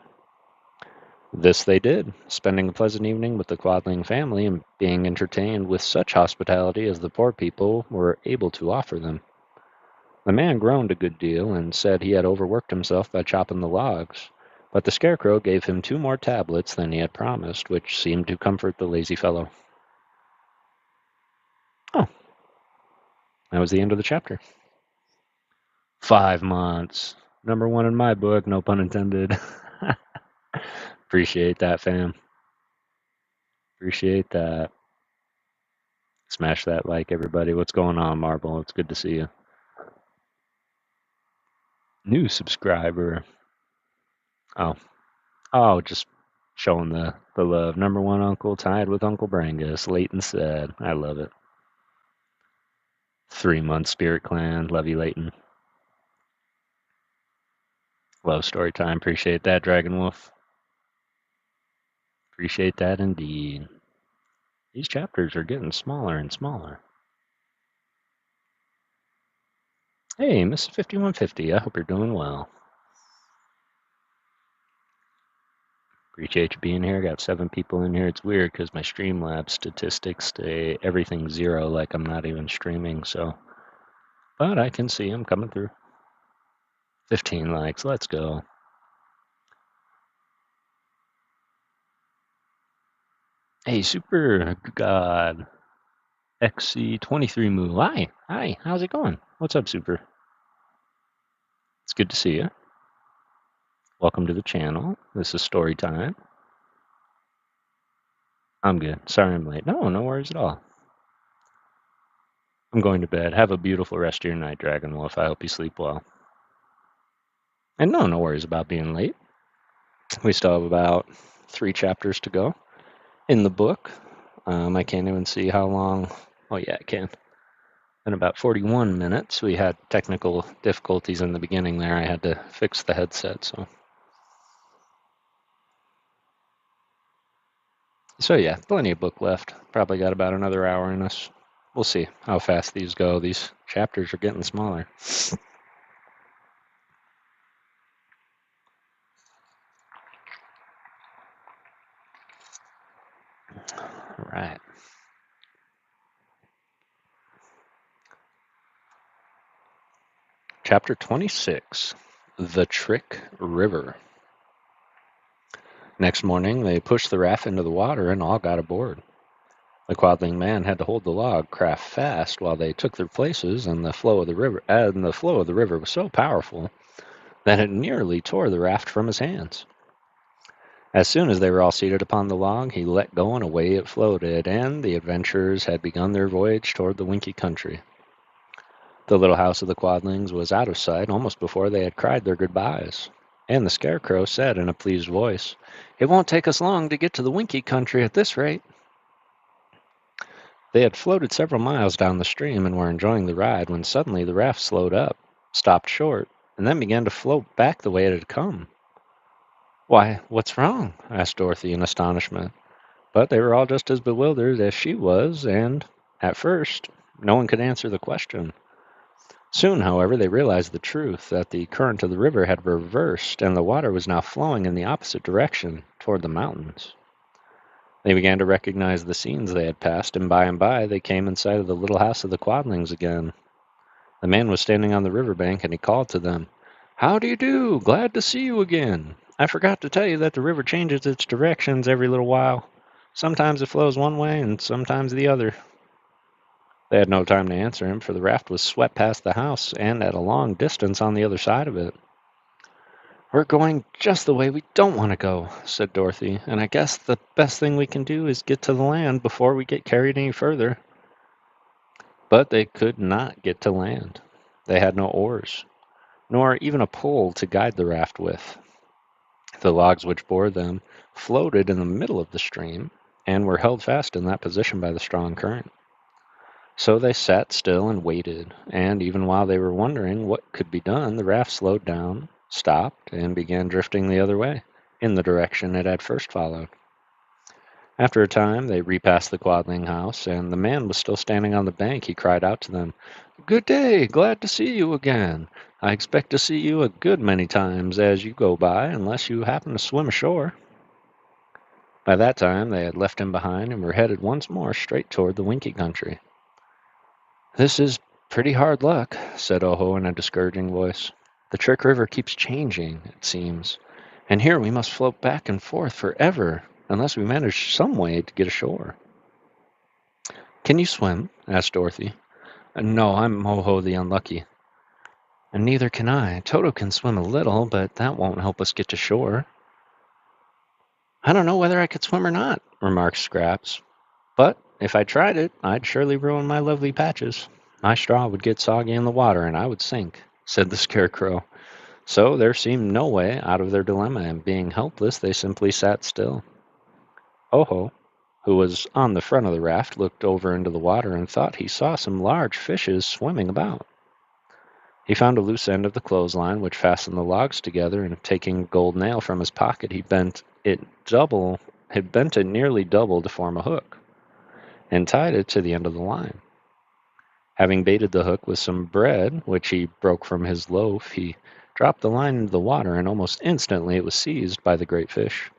This they did, spending a pleasant evening with the Quadling family and being entertained with such hospitality as the poor people were able to offer them. The man groaned a good deal and said he had overworked himself by chopping the logs, but the Scarecrow gave him 2 more tablets than he had promised, which seemed to comfort the lazy fellow. Oh, that was the end of the chapter. 5 months. Number 1 in my book, no pun intended. Appreciate that, fam. Appreciate that. Smash that like, everybody. What's going on, Marble? It's good to see you. New subscriber. Oh, just showing the love. Number 1 uncle tied with Uncle Brangus. Leighton said. I love it. 3-month Spirit Clan. Love you, Leighton. Love story time. Appreciate that, Dragon Wolf. Appreciate that indeed. These chapters are getting smaller and smaller. Hey, Miss 5150, I hope you're doing well. Appreciate you being here. Got 7 people in here. It's weird because my Streamlabs statistics stay everything 0, like I'm not even streaming, so. But I can see them coming through. 15 likes, let's go. Hey, Super God XC23 Moo. Hi, how's it going? What's up, Super? It's good to see you. Welcome to the channel. This is story time. I'm good. Sorry I'm late. No worries at all. I'm going to bed. Have a beautiful rest of your night, Dragon Wolf. I hope you sleep well. And no worries about being late. We still have about 3 chapters to go in the book. I can't even see how long. Oh, yeah, I can. In about 41 minutes. We had technical difficulties in the beginning there. I had to fix the headset, So yeah, plenty of book left. Probably got about another hour in us. We'll see how fast these go. These chapters are getting smaller. All right. Chapter 26, The Trick River. Next morning, they pushed the raft into the water and all got aboard. The quadling man had to hold the log craft fast while they took their places, and the flow of the river was so powerful that it nearly tore the raft from his hands. As soon as they were all seated upon the log, he let go and away it floated, and the adventurers had begun their voyage toward the Winkie country. The little house of the Quadlings was out of sight almost before they had cried their goodbyes, and the Scarecrow said in a pleased voice, "It won't take us long to get to the Winkie country at this rate." They had floated several miles down the stream and were enjoying the ride when suddenly the raft slowed up, stopped short, and then began to float back the way it had come. "Why, what's wrong?" asked Dorothy in astonishment. But they were all just as bewildered as she was, and, at first, no one could answer the question. Soon, however, they realized the truth, that the current of the river had reversed, and the water was now flowing in the opposite direction, toward the mountains. They began to recognize the scenes they had passed, and by they came in sight of the little house of the Quadlings again. The man was standing on the river bank, and he called to them, "How do you do? Glad to see you again. I forgot to tell you that the river changes its directions every little while. Sometimes it flows one way, and sometimes the other." They had no time to answer him, for the raft was swept past the house and at a long distance on the other side of it. "We're going just the way we don't want to go," said Dorothy, "and I guess the best thing we can do is get to the land before we get carried any further." But they could not get to land. They had no oars, nor even a pole to guide the raft with. The logs which bore them floated in the middle of the stream and were held fast in that position by the strong current. So they sat still and waited, and even while they were wondering what could be done, the raft slowed down, stopped, and began drifting the other way, in the direction it had first followed. After a time, they repassed the Quadling house, and the man was still standing on the bank. He cried out to them, "Good day, glad to see you again. I expect to see you a good many times as you go by, unless you happen to swim ashore." By that time, they had left him behind and were headed once more straight toward the Winkie country. "This is pretty hard luck," said Oho in a discouraging voice. "The Trick River keeps changing, it seems, and here we must float back and forth forever, unless we manage some way to get ashore." "Can you swim?" asked Dorothy. "No, I'm Ho-Ho the Unlucky." "And neither can I. Toto can swim a little, but that won't help us get to shore." "I don't know whether I could swim or not," remarked Scraps. "But if I tried it, I'd surely ruin my lovely patches. My straw would get soggy in the water, and I would sink," said the Scarecrow. So there seemed no way out of their dilemma, and being helpless, they simply sat still. Ho-Ho, who was on the front of the raft, looked over into the water and thought he saw some large fishes swimming about. He found a loose end of the clothesline which fastened the logs together, and taking a gold nail from his pocket, he bent it nearly double to form a hook, and tied it to the end of the line. Having baited the hook with some bread, which he broke from his loaf, he dropped the line into the water, and almost instantly it was seized by the great fish.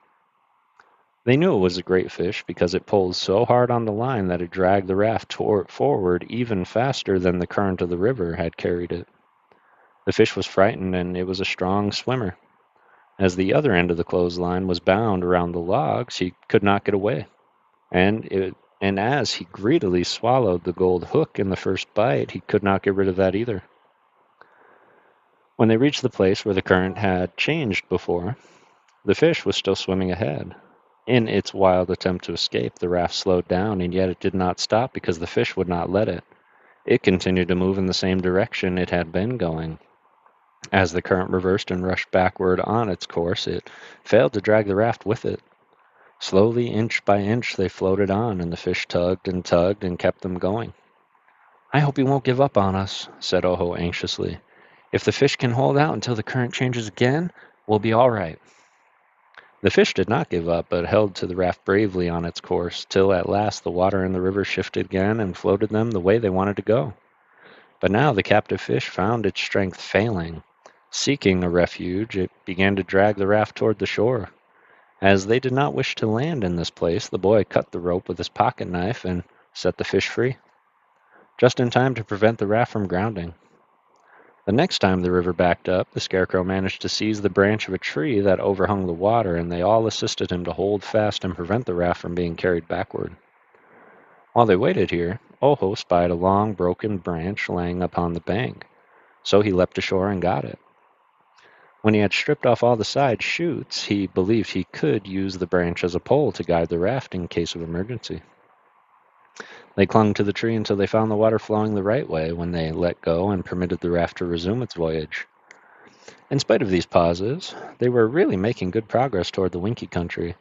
They knew it was a great fish because it pulled so hard on the line that it dragged the raft forward even faster than the current of the river had carried it. The fish was frightened, and it was a strong swimmer. As the other end of the clothesline was bound around the logs, he could not get away, and as he greedily swallowed the gold hook in the first bite, he could not get rid of that either. When they reached the place where the current had changed before, the fish was still swimming ahead. In its wild attempt to escape, the raft slowed down, and yet it did not stop because the fish would not let it. It continued to move in the same direction it had been going. As the current reversed and rushed backward on its course, it failed to drag the raft with it. Slowly, inch by inch, they floated on, and the fish tugged and kept them going. "I hope he won't give up on us," said Oho anxiously. "If the fish can hold out until the current changes again, we'll be all right." The fish did not give up, but held to the raft bravely on its course, till at last the water in the river shifted again and floated them the way they wanted to go. But now the captive fish found its strength failing. Seeking a refuge, it began to drag the raft toward the shore. As they did not wish to land in this place, the boy cut the rope with his pocket knife and set the fish free, just in time to prevent the raft from grounding. The next time the river backed up, the scarecrow managed to seize the branch of a tree that overhung the water, and they all assisted him to hold fast and prevent the raft from being carried backward. While they waited here, Oho spied a long, broken branch laying upon the bank, so he leapt ashore and got it. When he had stripped off all the side shoots, he believed he could use the branch as a pole to guide the raft in case of emergency. They clung to the tree until they found the water flowing the right way, when they let go and permitted the raft to resume its voyage. In spite of these pauses, they were really making good progress toward the Winkie country,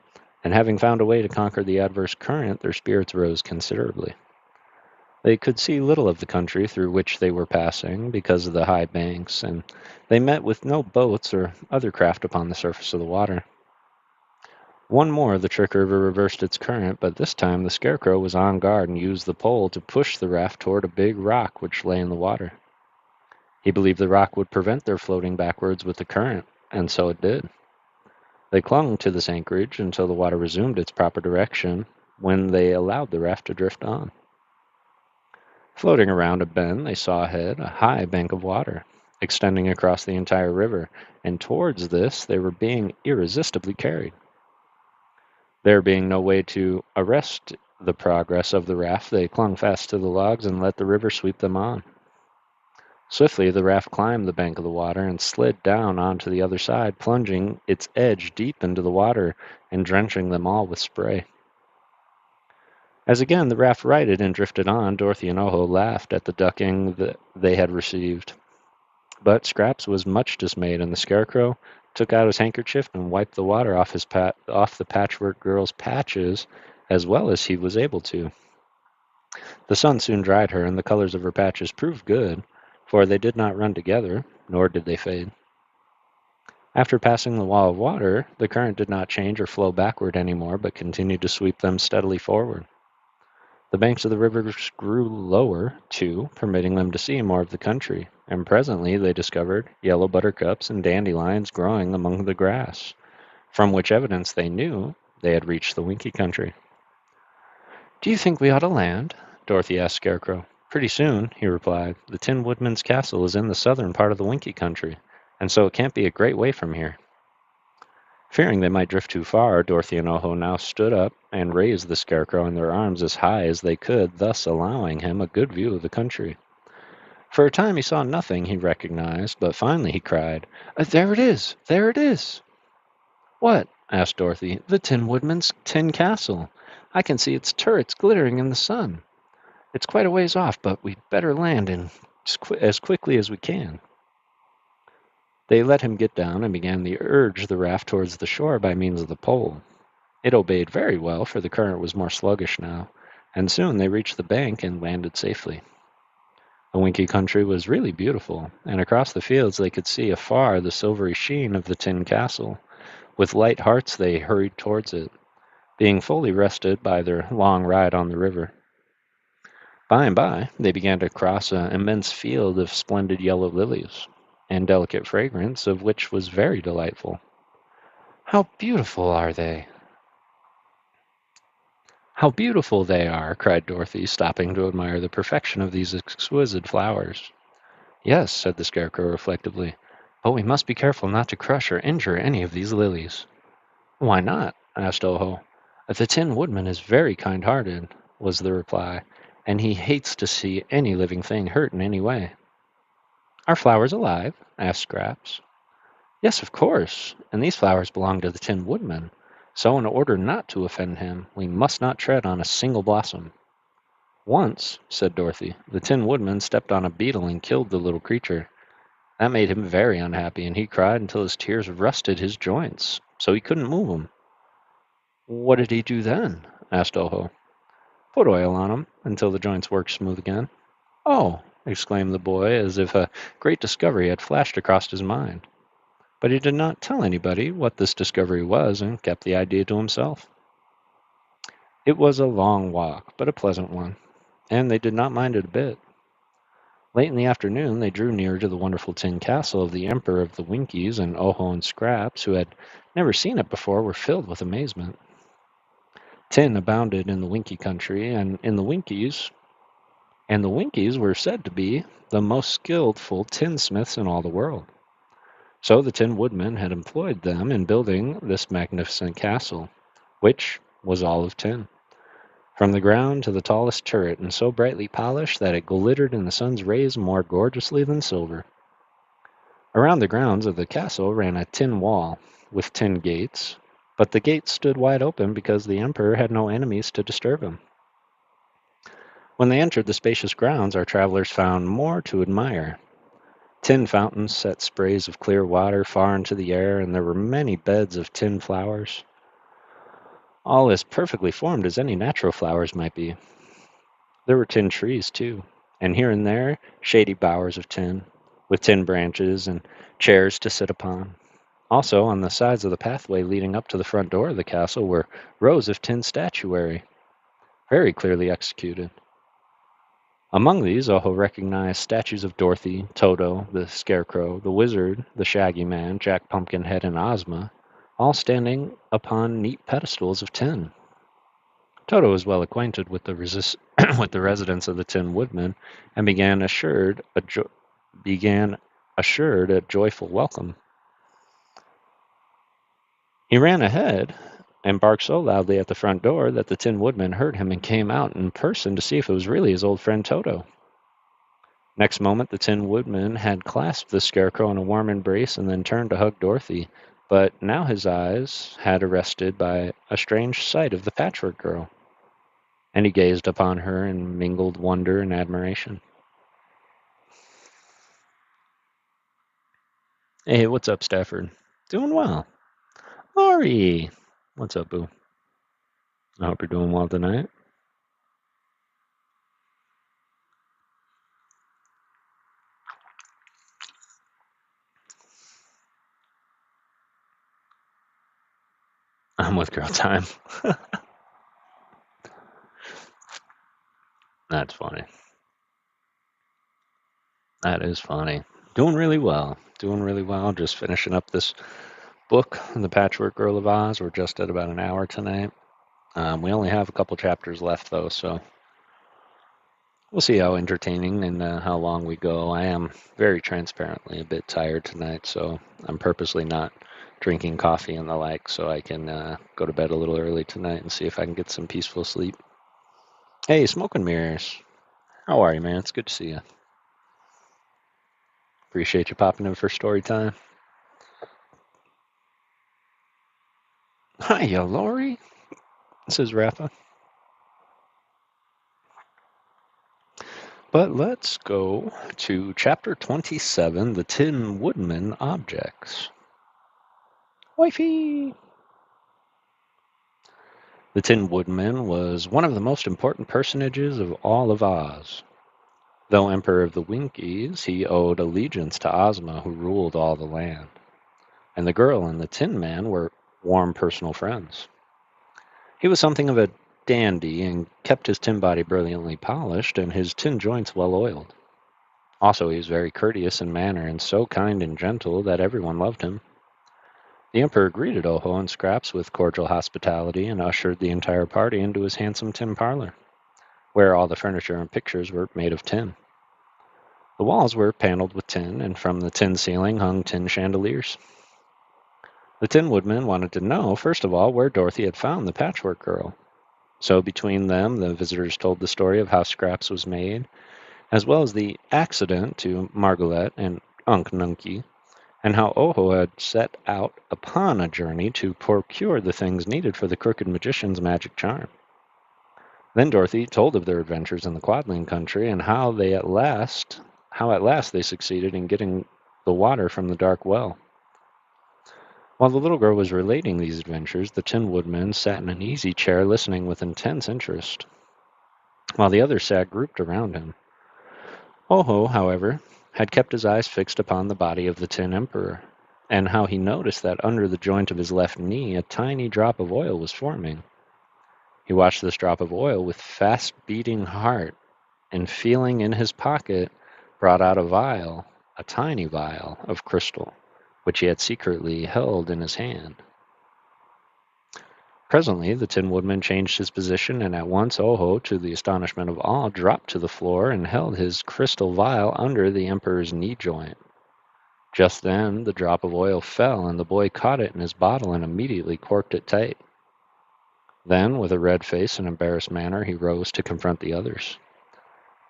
and having found a way to conquer the adverse current, their spirits rose considerably. They could see little of the country through which they were passing because of the high banks, and they met with no boats or other craft upon the surface of the water. One more, the Trick River reversed its current, but this time the Scarecrow was on guard and used the pole to push the raft toward a big rock which lay in the water. He believed the rock would prevent their floating backwards with the current, and so it did. They clung to this anchorage until the water resumed its proper direction, when they allowed the raft to drift on. Floating around a bend, they saw ahead a high bank of water, extending across the entire river, and towards this they were being irresistibly carried. There being no way to arrest the progress of the raft, they clung fast to the logs and let the river sweep them on. Swiftly the raft climbed the bank of the water and slid down onto the other side, plunging its edge deep into the water and drenching them all with spray. As again the raft righted and drifted on, Dorothy and Oho laughed at the ducking that they had received. But Scraps was much dismayed, and the Scarecrow took out his handkerchief and wiped the water off the Patchwork Girl's patches as well as he was able to. The sun soon dried her, and the colors of her patches proved good, for they did not run together, nor did they fade. After passing the wall of water, the current did not change or flow backward any more, but continued to sweep them steadily forward. The banks of the river grew lower, too, permitting them to see more of the country, and presently they discovered yellow buttercups and dandelions growing among the grass, from which evidence they knew they had reached the Winkie country. "Do you think we ought to land?" Dorothy asked Scarecrow. "Pretty soon," he replied. "The Tin Woodman's castle is in the southern part of the Winkie country, and so it can't be a great way from here." Fearing they might drift too far, Dorothy and Oho now stood up and raised the Scarecrow in their arms as high as they could, thus allowing him a good view of the country. For a time he saw nothing he recognized, but finally he cried, "There it is! There it is!" "What?" asked Dorothy. "The Tin Woodman's tin castle. I can see its turrets glittering in the sun. It's quite a ways off, but we'd better land as quickly as we can." They let him get down and began to urge the raft towards the shore by means of the pole. It obeyed very well, for the current was more sluggish now, and soon they reached the bank and landed safely. The Winkie country was really beautiful, and across the fields they could see afar the silvery sheen of the tin castle. With light hearts they hurried towards it, being fully rested by their long ride on the river. By and by they began to cross an immense field of splendid yellow lilies, and delicate fragrance of which was very delightful. "How beautiful are they! How beautiful they are!" cried Dorothy, stopping to admire the perfection of these exquisite flowers. "Yes," said the Scarecrow reflectively, "but we must be careful not to crush or injure any of these lilies." "Why not?" asked Oho. The Tin Woodman is very kind-hearted, was the reply, and he hates to see any living thing hurt in any way. Are flowers alive? Asked Scraps. Yes, of course, and these flowers belong to the Tin Woodman, so in order not to offend him, we must not tread on a single blossom. Once, said Dorothy, the Tin Woodman stepped on a beetle and killed the little creature. That made him very unhappy, and he cried until his tears rusted his joints, so he couldn't move them. What did he do then? Asked Oho. Put oil on them until the joints worked smooth again. Oh, exclaimed the boy, as if a great discovery had flashed across his mind. But he did not tell anybody what this discovery was and kept the idea to himself. It was a long walk, but a pleasant one, and they did not mind it a bit. Late in the afternoon they drew near to the wonderful tin castle of the Emperor of the Winkies, and Oho and Scraps, who had never seen it before, were filled with amazement. Tin abounded in the Winkie country, and the Winkies were said to be the most skillful tinsmiths in all the world. So the Tin Woodman had employed them in building this magnificent castle, which was all of tin, from the ground to the tallest turret, and so brightly polished that it glittered in the sun's rays more gorgeously than silver. Around the grounds of the castle ran a tin wall with tin gates, but the gates stood wide open because the emperor had no enemies to disturb him. When they entered the spacious grounds, our travelers found more to admire. Tin fountains set sprays of clear water far into the air, and there were many beds of tin flowers, all as perfectly formed as any natural flowers might be. There were tin trees, too, and here and there shady bowers of tin, with tin branches and chairs to sit upon. Also, on the sides of the pathway leading up to the front door of the castle were rows of tin statuary, very clearly executed. Among these, Oho recognized statues of Dorothy, Toto, the Scarecrow, the Wizard, the Shaggy Man, Jack Pumpkinhead, and Ozma, all standing upon neat pedestals of tin. Toto was well acquainted with the with the residents of the Tin Woodman, and began assured a joyful welcome. He ran ahead and barked so loudly at the front door that the Tin Woodman heard him and came out in person to see if it was really his old friend Toto. Next moment, the Tin Woodman had clasped the Scarecrow in a warm embrace and then turned to hug Dorothy, but now his eyes had arrested by a strange sight of the Patchwork Girl, and he gazed upon her in mingled wonder and admiration. Hey, what's up, Stafford? Doing well. Laurie! What's up, boo? I hope you're doing well tonight. I'm with Girl Time. That's funny. That is funny. Doing really well. Doing really well. Just finishing up this book, The Patchwork Girl of Oz. We're just at about an hour tonight. We only have a couple chapters left, though, so we'll see how entertaining and how long we go. I am very transparently a bit tired tonight, so I'm purposely not drinking coffee and the like so I can go to bed a little early tonight and see if I can get some peaceful sleep. Hey, Smoke and Mirrors. How are you, man? It's good to see you. Appreciate you popping in for story time. Hiya, Lori. This is Rafa. But let's go to chapter 27, The Tin Woodman Objects. Wifey! The Tin Woodman was one of the most important personages of all of Oz. Though Emperor of the Winkies, he owed allegiance to Ozma, who ruled all the land. And the girl and the Tin Man were warm personal friends. He was something of a dandy and kept his tin body brilliantly polished and his tin joints well oiled. Also, he was very courteous in manner and so kind and gentle that everyone loved him. The Emperor greeted Oho and Scraps with cordial hospitality and ushered the entire party into his handsome tin parlor, where all the furniture and pictures were made of tin. The walls were paneled with tin, and from the tin ceiling hung tin chandeliers. The Tin Woodman wanted to know, first of all, where Dorothy had found the Patchwork Girl. So between them, the visitors told the story of how Scraps was made, as well as the accident to Margaret and Unc Nunkie, and how Oho had set out upon a journey to procure the things needed for the Crooked Magician's magic charm. Then Dorothy told of their adventures in the Quadling country and how at last they succeeded in getting the water from the dark well. While the little girl was relating these adventures, the Tin Woodman sat in an easy chair listening with intense interest, while the others sat grouped around him. Oho, however, had kept his eyes fixed upon the body of the Tin Emperor, and how he noticed that under the joint of his left knee a tiny drop of oil was forming. He watched this drop of oil with fast-beating heart, and feeling in his pocket, brought out a tiny vial of crystal, which he had secretly held in his hand. Presently the Tin Woodman changed his position, and at once Oho, to the astonishment of all, dropped to the floor and held his crystal vial under the Emperor's knee joint. Just then the drop of oil fell, and the boy caught it in his bottle and immediately corked it tight. Then, with a red face and embarrassed manner, he rose to confront the others.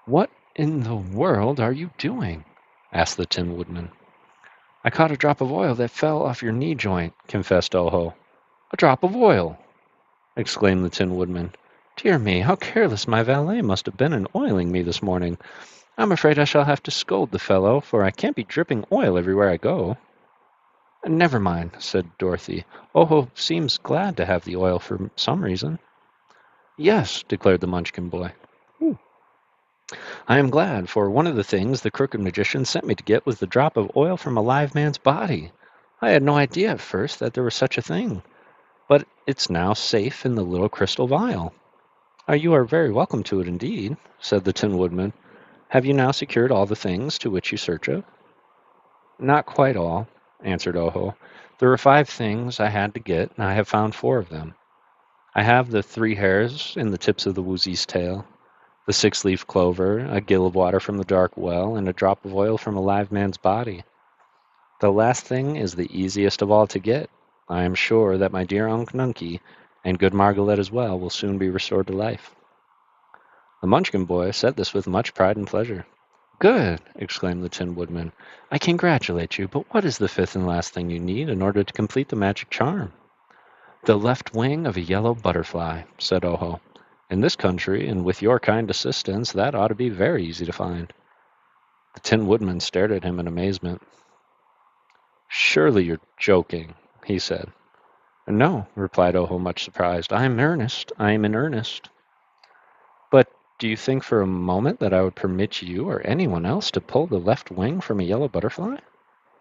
"What in the world are you doing?" asked the Tin Woodman. "I caught a drop of oil that fell off your knee joint," confessed Oho. "A drop of oil!" exclaimed the Tin Woodman. "Dear me, how careless my valet must have been in oiling me this morning. I'm afraid I shall have to scold the fellow, for I can't be dripping oil everywhere I go." "Never mind," said Dorothy. "Oho seems glad to have the oil for some reason." "Yes," declared the Munchkin boy. "Ooh. I am glad, for one of the things the Crooked Magician sent me to get was the drop of oil from a live man's body. I had no idea at first that there was such a thing, but it's now safe in the little crystal vial." "You are very welcome to it indeed," said the Tin Woodman. "Have you now secured all the things to which you search of?" "Not quite all," answered Oho. "There were 5 things I had to get, and I have found 4 of them. I have the 3 hairs in the tips of the Woozy's tail, the 6-leaf clover, a gill of water from the dark well, and a drop of oil from a live man's body. The last thing is the easiest of all to get. I am sure that my dear Unc Nunkie, and good Margaret as well, will soon be restored to life." The Munchkin boy said this with much pride and pleasure. "Good!" exclaimed the Tin Woodman. "I congratulate you, but what is the 5th and last thing you need in order to complete the magic charm?" "The left wing of a yellow butterfly," said Oho. "In this country, and with your kind assistance, that ought to be very easy to find." The Tin Woodman stared at him in amazement. "Surely you're joking," he said. "No," replied Oho, much surprised. I am in earnest." "But do you think for a moment that I would permit you or anyone else to pull the left wing from a yellow butterfly?"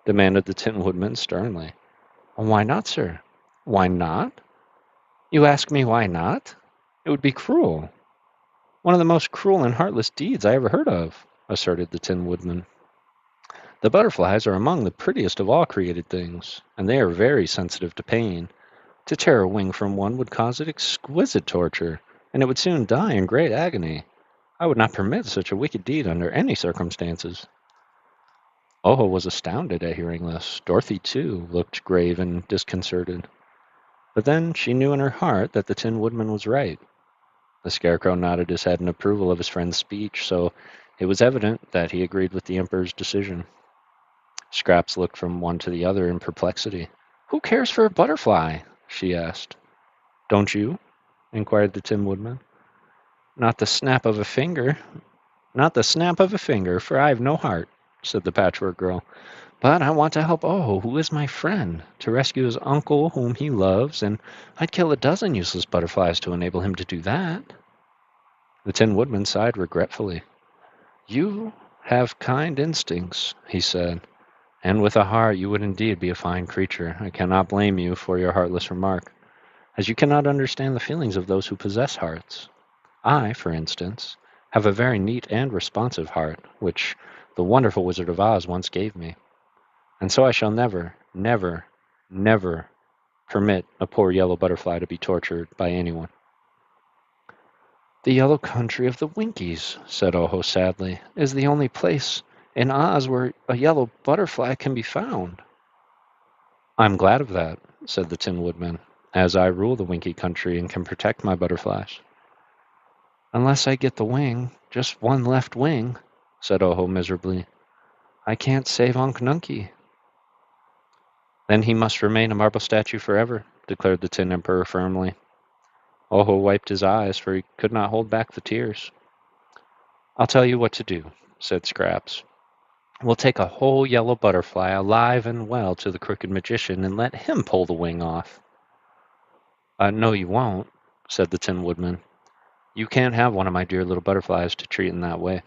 demanded the Tin Woodman sternly. "Why not, sir?" "Why not? You ask me why not? It would be cruel. One of the most cruel and heartless deeds I ever heard of," asserted the Tin Woodman. "The butterflies are among the prettiest of all created things, and they are very sensitive to pain. To tear a wing from one would cause it exquisite torture, and it would soon die in great agony. I would not permit such a wicked deed under any circumstances." Oho was astounded at hearing this. Dorothy, too, looked grave and disconcerted. But then she knew in her heart that the Tin Woodman was right. The Scarecrow nodded his head in approval of his friend's speech, so it was evident that he agreed with the Emperor's decision. Scraps looked from one to the other in perplexity. "Who cares for a butterfly?" she asked. "Don't you?" inquired the Tin Woodman. "Not the snap of a finger. Not the snap of a finger, for I have no heart," said the Patchwork Girl. "But I want to help Oho, who is my friend, to rescue his uncle whom he loves, and I'd kill a dozen useless butterflies to enable him to do that." The Tin Woodman sighed regretfully. "You have kind instincts," he said, "and with a heart you would indeed be a fine creature. I cannot blame you for your heartless remark, as you cannot understand the feelings of those who possess hearts. I, for instance, have a very neat and responsive heart, which the wonderful Wizard of Oz once gave me. And so I shall never, never, never permit a poor yellow butterfly to be tortured by anyone." "The yellow country of the Winkies," said Oho sadly, "is the only place in Oz where a yellow butterfly can be found." "I'm glad of that," said the Tin Woodman, as I rule the Winky Country and can protect my butterflies. Unless I get the wing, just one left wing, said Oho miserably, I can't save Unc Nunky. Then he must remain a marble statue forever, declared the Tin Emperor firmly. Oho wiped his eyes, for he could not hold back the tears. I'll tell you what to do, said Scraps. We'll take a whole yellow butterfly alive and well to the Crooked Magician and let him pull the wing off. No, you won't, said the Tin Woodman. You can't have one of my dear little butterflies to treat in that way.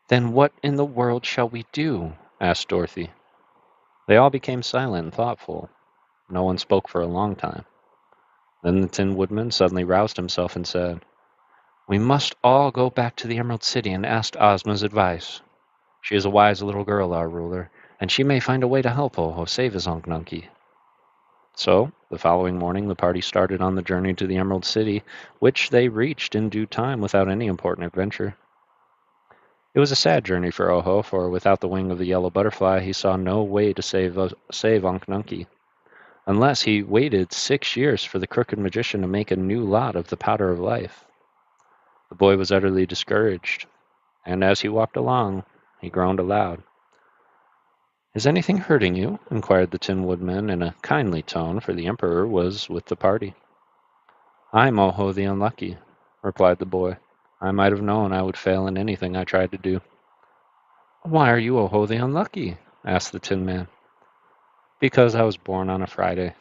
Then what in the world shall we do? Asked Dorothy. They all became silent and thoughtful. No one spoke for a long time. Then the Tin Woodman suddenly roused himself and said, We must all go back to the Emerald City and ask Ozma's advice. She is a wise little girl, our ruler, and she may find a way to help Oho save his Unc Nunky. So, the following morning, the party started on the journey to the Emerald City, which they reached in due time without any important adventure. It was a sad journey for Oho, for without the wing of the yellow butterfly, he saw no way to save Unc Nunky, unless he waited 6 years for the Crooked Magician to make a new lot of the Powder of Life. The boy was utterly discouraged, and as he walked along, he groaned aloud. Is anything hurting you? Inquired the Tin Woodman in a kindly tone, for the Emperor was with the party. I'm Oho the Unlucky, replied the boy. I might have known I would fail in anything I tried to do. Why are you Oho the Unlucky? Asked the Tin Man. Because I was born on a Friday.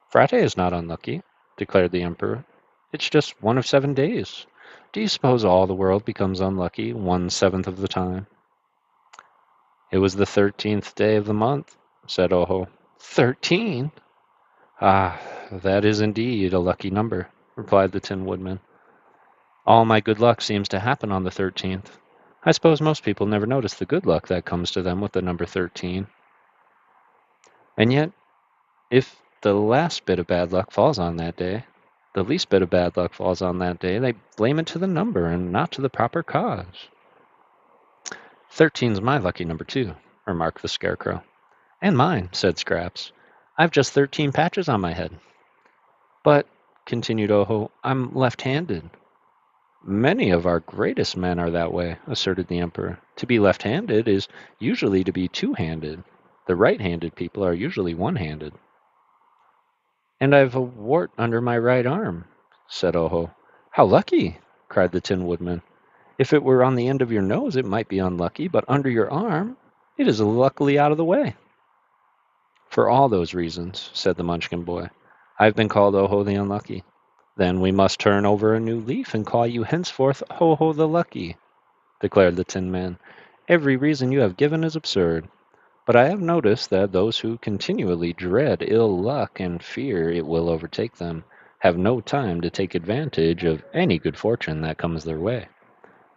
Friday is not unlucky, declared the Emperor. It's just one of 7 days. Do you suppose all the world becomes unlucky 1/7 of the time? It was the 13th day of the month, said Oho. 13? Ah, that is indeed a lucky number, replied the Tin Woodman. All my good luck seems to happen on the 13th. I suppose most people never notice the good luck that comes to them with the number 13. And yet, if the last bit of bad luck falls on that day, the least bit of bad luck falls on that day, they blame it to the number and not to the proper cause. 13's my lucky number, too, remarked the Scarecrow. And mine, said Scraps. I've just 13 patches on my head. But, continued Oho, I'm left-handed. Many of our greatest men are that way, asserted the Emperor. To be left-handed is usually to be two-handed. The right-handed people are usually one-handed. And I've a wart under my right arm, said Oho. How lucky, cried the Tin Woodman. If it were on the end of your nose, it might be unlucky, but under your arm, it is luckily out of the way. For all those reasons, said the Munchkin boy, I've been called Oho the Unlucky. Then we must turn over a new leaf and call you henceforth Ho-Ho the Lucky, declared the Tin Man. Every reason you have given is absurd, but I have noticed that those who continually dread ill luck and fear it will overtake them have no time to take advantage of any good fortune that comes their way.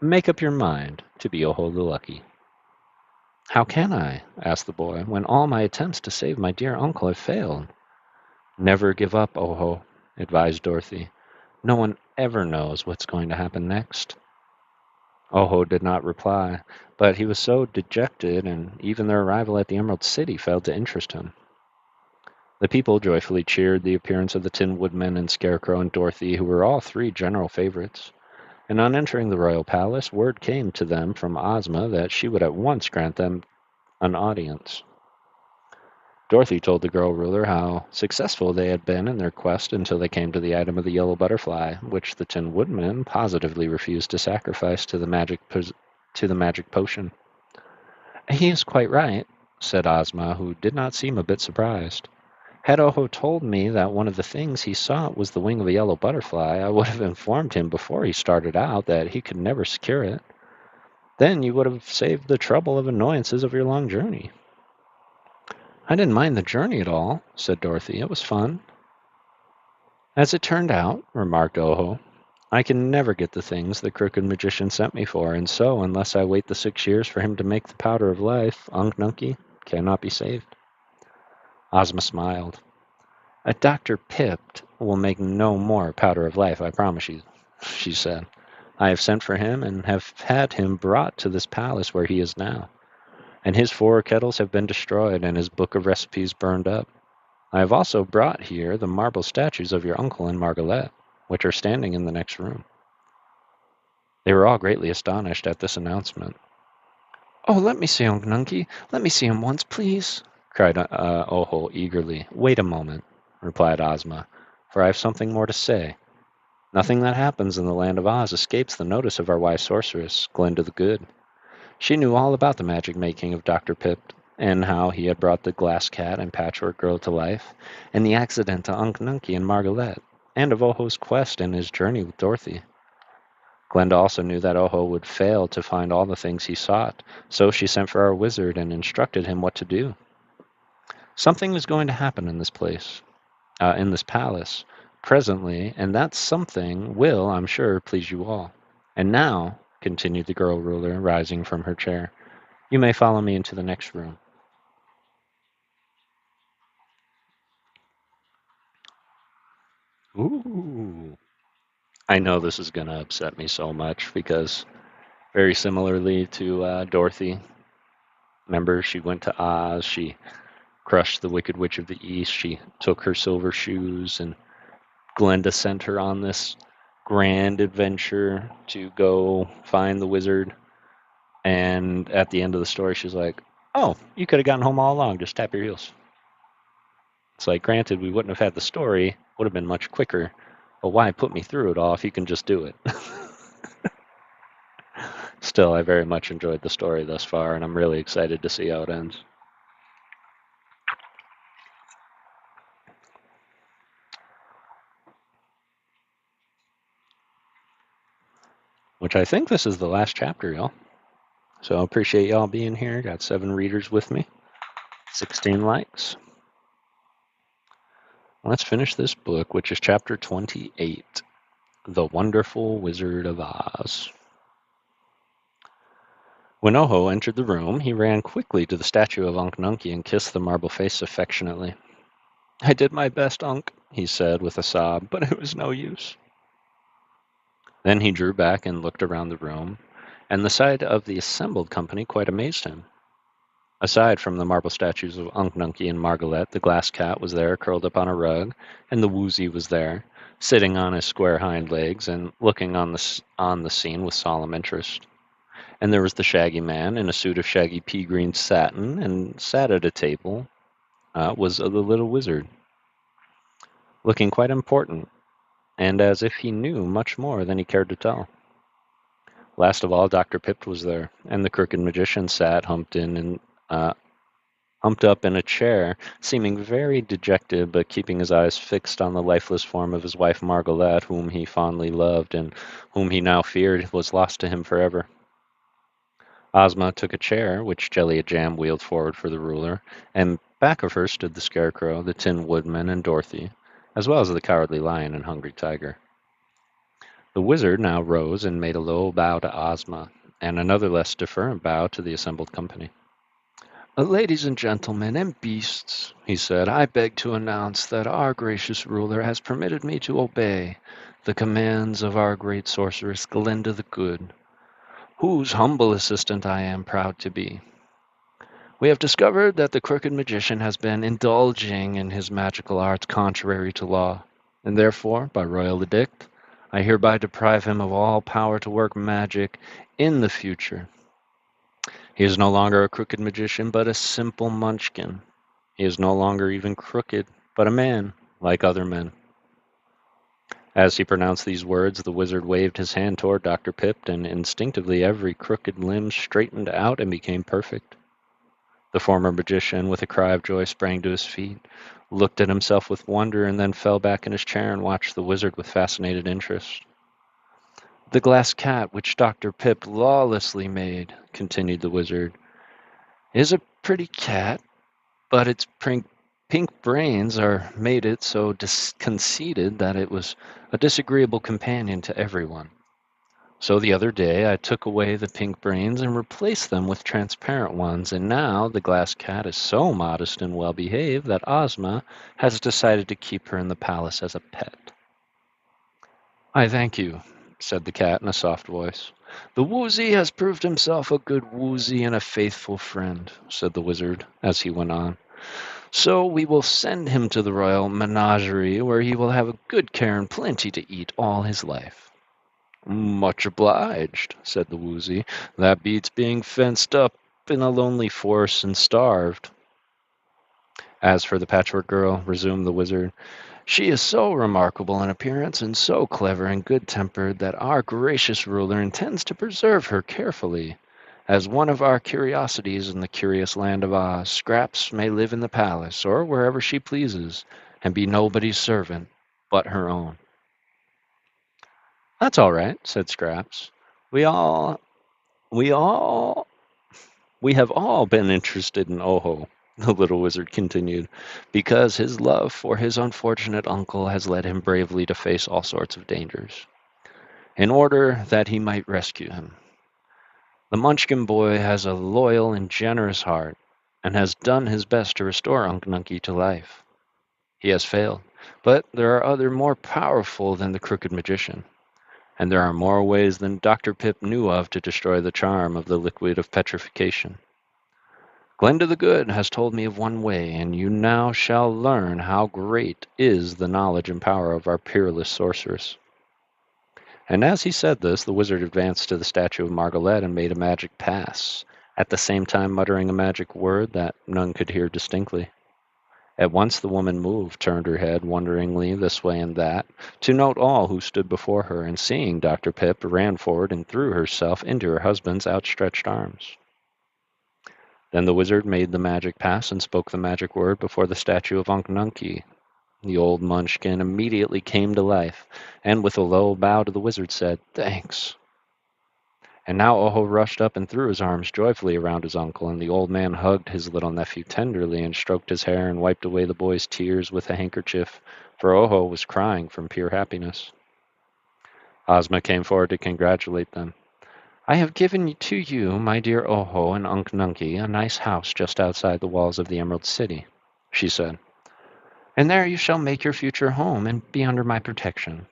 Make up your mind to be Oho the Lucky. How can I, asked the boy, when all my attempts to save my dear uncle have failed? Never give up, Oho, advised Dorothy. No one ever knows what's going to happen next. Oho did not reply, but he was so dejected, and even their arrival at the Emerald City failed to interest him. The people joyfully cheered the appearance of the Tin Woodman and Scarecrow and Dorothy, who were all three general favorites. And on entering the royal palace, word came to them from Ozma that she would at once grant them an audience. Dorothy told the girl ruler how successful they had been in their quest until they came to the item of the yellow butterfly, which the Tin Woodman positively refused to sacrifice to the magic potion. He is quite right, said Ozma, who did not seem a bit surprised. Had Oho told me that one of the things he sought was the wing of a yellow butterfly, I would have informed him before he started out that he could never secure it. Then you would have saved the trouble of annoyances of your long journey. I didn't mind the journey at all, said Dorothy. It was fun. As it turned out, remarked Oho, I can never get the things the Crooked Magician sent me for, and so, unless I wait the 6 years for him to make the Powder of Life, Unc Nunky cannot be saved. Ozma smiled. A Dr. Pipt will make no more Powder of Life, I promise you, she said. I have sent for him and have had him brought to this palace where he is now. And his 4 kettles have been destroyed and his book of recipes burned up. I have also brought here the marble statues of your uncle and Margaret, which are standing in the next room. They were all greatly astonished at this announcement. Oh, let me see Unc Nunky. Let me see him once, please, cried Oho eagerly. Wait a moment, replied Ozma, for I have something more to say. Nothing that happens in the land of Oz escapes the notice of our wise sorceress, Glinda the Good. She knew all about the magic making of Dr. Pip, and how he had brought the glass cat and patchwork girl to life, and the accident to Unc Nunky and Margaret, and of Oho's quest and his journey with Dorothy. Glinda also knew that Oho would fail to find all the things he sought, so she sent for our wizard and instructed him what to do. Something is going to happen in in this palace, presently, and that something will, I'm sure, please you all. And now, continued the girl ruler, rising from her chair, you may follow me into the next room. Ooh. I know this is going to upset me so much because, very similarly to Dorothy, remember she went to Oz, she crushed the Wicked Witch of the East, she took her silver shoes, and Glinda sent her on this grand adventure to go find the wizard. And at the end of the story, she's like, oh, you could have gotten home all along. Just tap your heels. It's like, granted, we wouldn't have had the story, would have been much quicker. But why put me through it all if you can just do it? Still, I very much enjoyed the story thus far, and I'm really excited to see how it ends. Which I think this is the last chapter, y'all. So I appreciate y'all being here. Got 7 readers with me, 16 likes. Let's finish this book, which is chapter 28, The Wonderful Wizard of Oz. When Oho entered the room, he ran quickly to the statue of Unc Nunky and kissed the marble face affectionately. I did my best, Unc, he said with a sob, but it was no use. Then he drew back and looked around the room, and the sight of the assembled company quite amazed him. Aside from the marble statues of Unc Nunky and Margaret, the glass cat was there curled up on a rug, and the woozy was there, sitting on his square hind legs and looking on the scene with solemn interest. And there was the shaggy man in a suit of shaggy pea green satin, and sat at a table was the little wizard, looking quite important, and as if he knew much more than he cared to tell. Last of all, Dr. Pip was there, and the crooked magician sat humped up in a chair, seeming very dejected, but keeping his eyes fixed on the lifeless form of his wife Margaret, whom he fondly loved, and whom he now feared was lost to him forever. Ozma took a chair, which Jellia Jam wheeled forward for the ruler, and back of her stood the Scarecrow, the Tin Woodman, and Dorothy, as well as the Cowardly Lion and Hungry Tiger. The wizard now rose and made a low bow to Ozma, and another less deferent bow to the assembled company. Ladies and gentlemen and beasts, he said, I beg to announce that our gracious ruler has permitted me to obey the commands of our great sorceress Glinda the Good, whose humble assistant I am proud to be. We have discovered that the crooked magician has been indulging in his magical arts contrary to law, and therefore, by royal edict, I hereby deprive him of all power to work magic in the future. He is no longer a crooked magician, but a simple munchkin. He is no longer even crooked, but a man, like other men. As he pronounced these words, the wizard waved his hand toward Dr. Pip, and instinctively every crooked limb straightened out and became perfect. The former magician, with a cry of joy, sprang to his feet, looked at himself with wonder, and then fell back in his chair and watched the wizard with fascinated interest. The glass cat which Dr. Pip lawlessly made, continued the wizard, is a pretty cat, but its pink brains made it so conceited that it was a disagreeable companion to everyone. So the other day I took away the pink brains and replaced them with transparent ones, and now the glass cat is so modest and well-behaved that Ozma has decided to keep her in the palace as a pet. I thank you, said the cat in a soft voice. The woozy has proved himself a good woozy and a faithful friend, said the wizard as he went on. So we will send him to the royal menagerie, where he will have a good care and plenty to eat all his life. Much obliged, said the Woozy. That beats being fenced up in a lonely forest and starved. As for the Patchwork Girl, resumed the Wizard, she is so remarkable in appearance and so clever and good-tempered that our gracious ruler intends to preserve her carefully. As one of our curiosities in the curious land of Oz, Scraps may live in the palace or wherever she pleases, and be nobody's servant but her own. That's all right, said Scraps. We all, we all, we have all been interested in Oho, the little wizard continued, because his love for his unfortunate uncle has led him bravely to face all sorts of dangers, in order that he might rescue him. The Munchkin boy has a loyal and generous heart, and has done his best to restore Unc Nunky to life. He has failed, but there are others more powerful than the crooked magician, and there are more ways than Dr. Pip knew of to destroy the charm of the liquid of petrification. Glenda the Good has told me of one way, and you now shall learn how great is the knowledge and power of our peerless sorceress. And as he said this, the wizard advanced to the statue of Margaret and made a magic pass, at the same time muttering a magic word that none could hear distinctly. At once the woman moved, turned her head wonderingly this way and that, to note all who stood before her, and seeing Dr. Pip, ran forward and threw herself into her husband's outstretched arms. Then the wizard made the magic pass and spoke the magic word before the statue of Unc Nunky. The old Munchkin immediately came to life, and with a low bow to the wizard said, "Thanks." And now Oho rushed up and threw his arms joyfully around his uncle, and the old man hugged his little nephew tenderly and stroked his hair and wiped away the boy's tears with a handkerchief, for Oho was crying from pure happiness. Ozma came forward to congratulate them. "I have given to you, my dear Oho and Unc Nunky, a nice house just outside the walls of the Emerald City," she said, "and there you shall make your future home and be under my protection."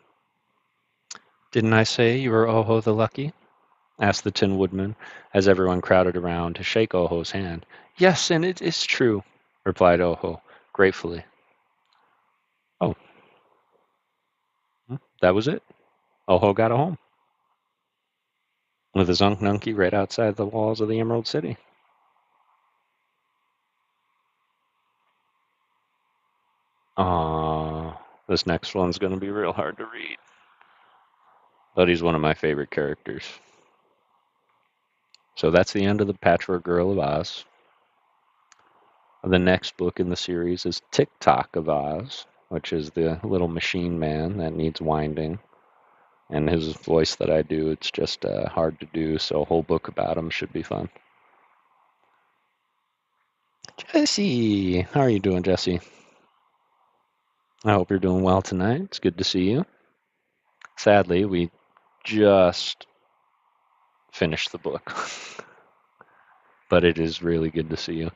"Didn't I say you were Oho the Lucky?" asked the Tin Woodman, as everyone crowded around to shake Oho's hand. "Yes, and it is true," replied Oho, gratefully. Oh, that was it. Oho got a home, with his Unc Nunky right outside the walls of the Emerald City. This next one's going to be real hard to read, but he's one of my favorite characters. So that's the end of the Patchwork Girl of Oz. The next book in the series is Tick Tock of Oz, which is the little machine man that needs winding. And his voice that I do, it's just hard to do, so a whole book about him should be fun. Jesse! How are you doing, Jesse? I hope you're doing well tonight. It's good to see you. Sadly, we just finished the book, but it is really good to see you.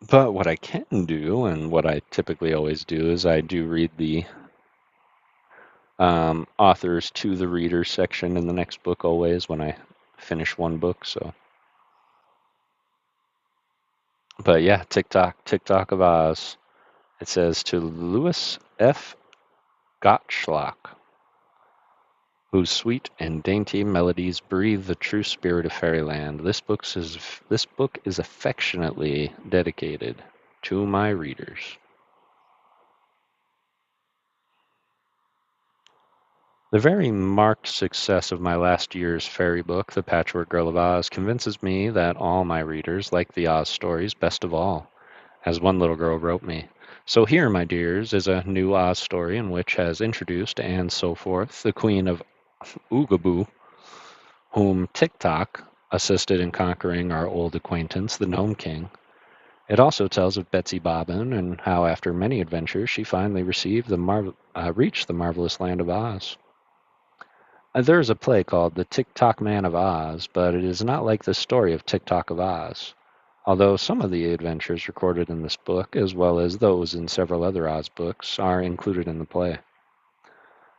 But what I can do, and what I typically always do, is I do read the authors to the reader section in the next book always when I finish one book. So, but yeah, Tick Tock of Oz. It says to Louis F. Gottschalk, whose sweet and dainty melodies breathe the true spirit of fairyland. This book is affectionately dedicated to my readers. The very marked success of my last year's fairy book, The Patchwork Girl of Oz, convinces me that all my readers like the Oz stories best of all, as one little girl wrote me. So here, my dears, is a new Oz story in which has introduced, and so forth, the Queen of Oogaboo, whom Tick Tock assisted in conquering our old acquaintance, the Gnome King. It also tells of Betsy Bobbin and how, after many adventures, she finally reached the marvelous land of Oz. There is a play called The Tick-Tock Man of Oz, but it is not like the story of Tick-Tock of Oz, although some of the adventures recorded in this book, as well as those in several other Oz books, are included in the play.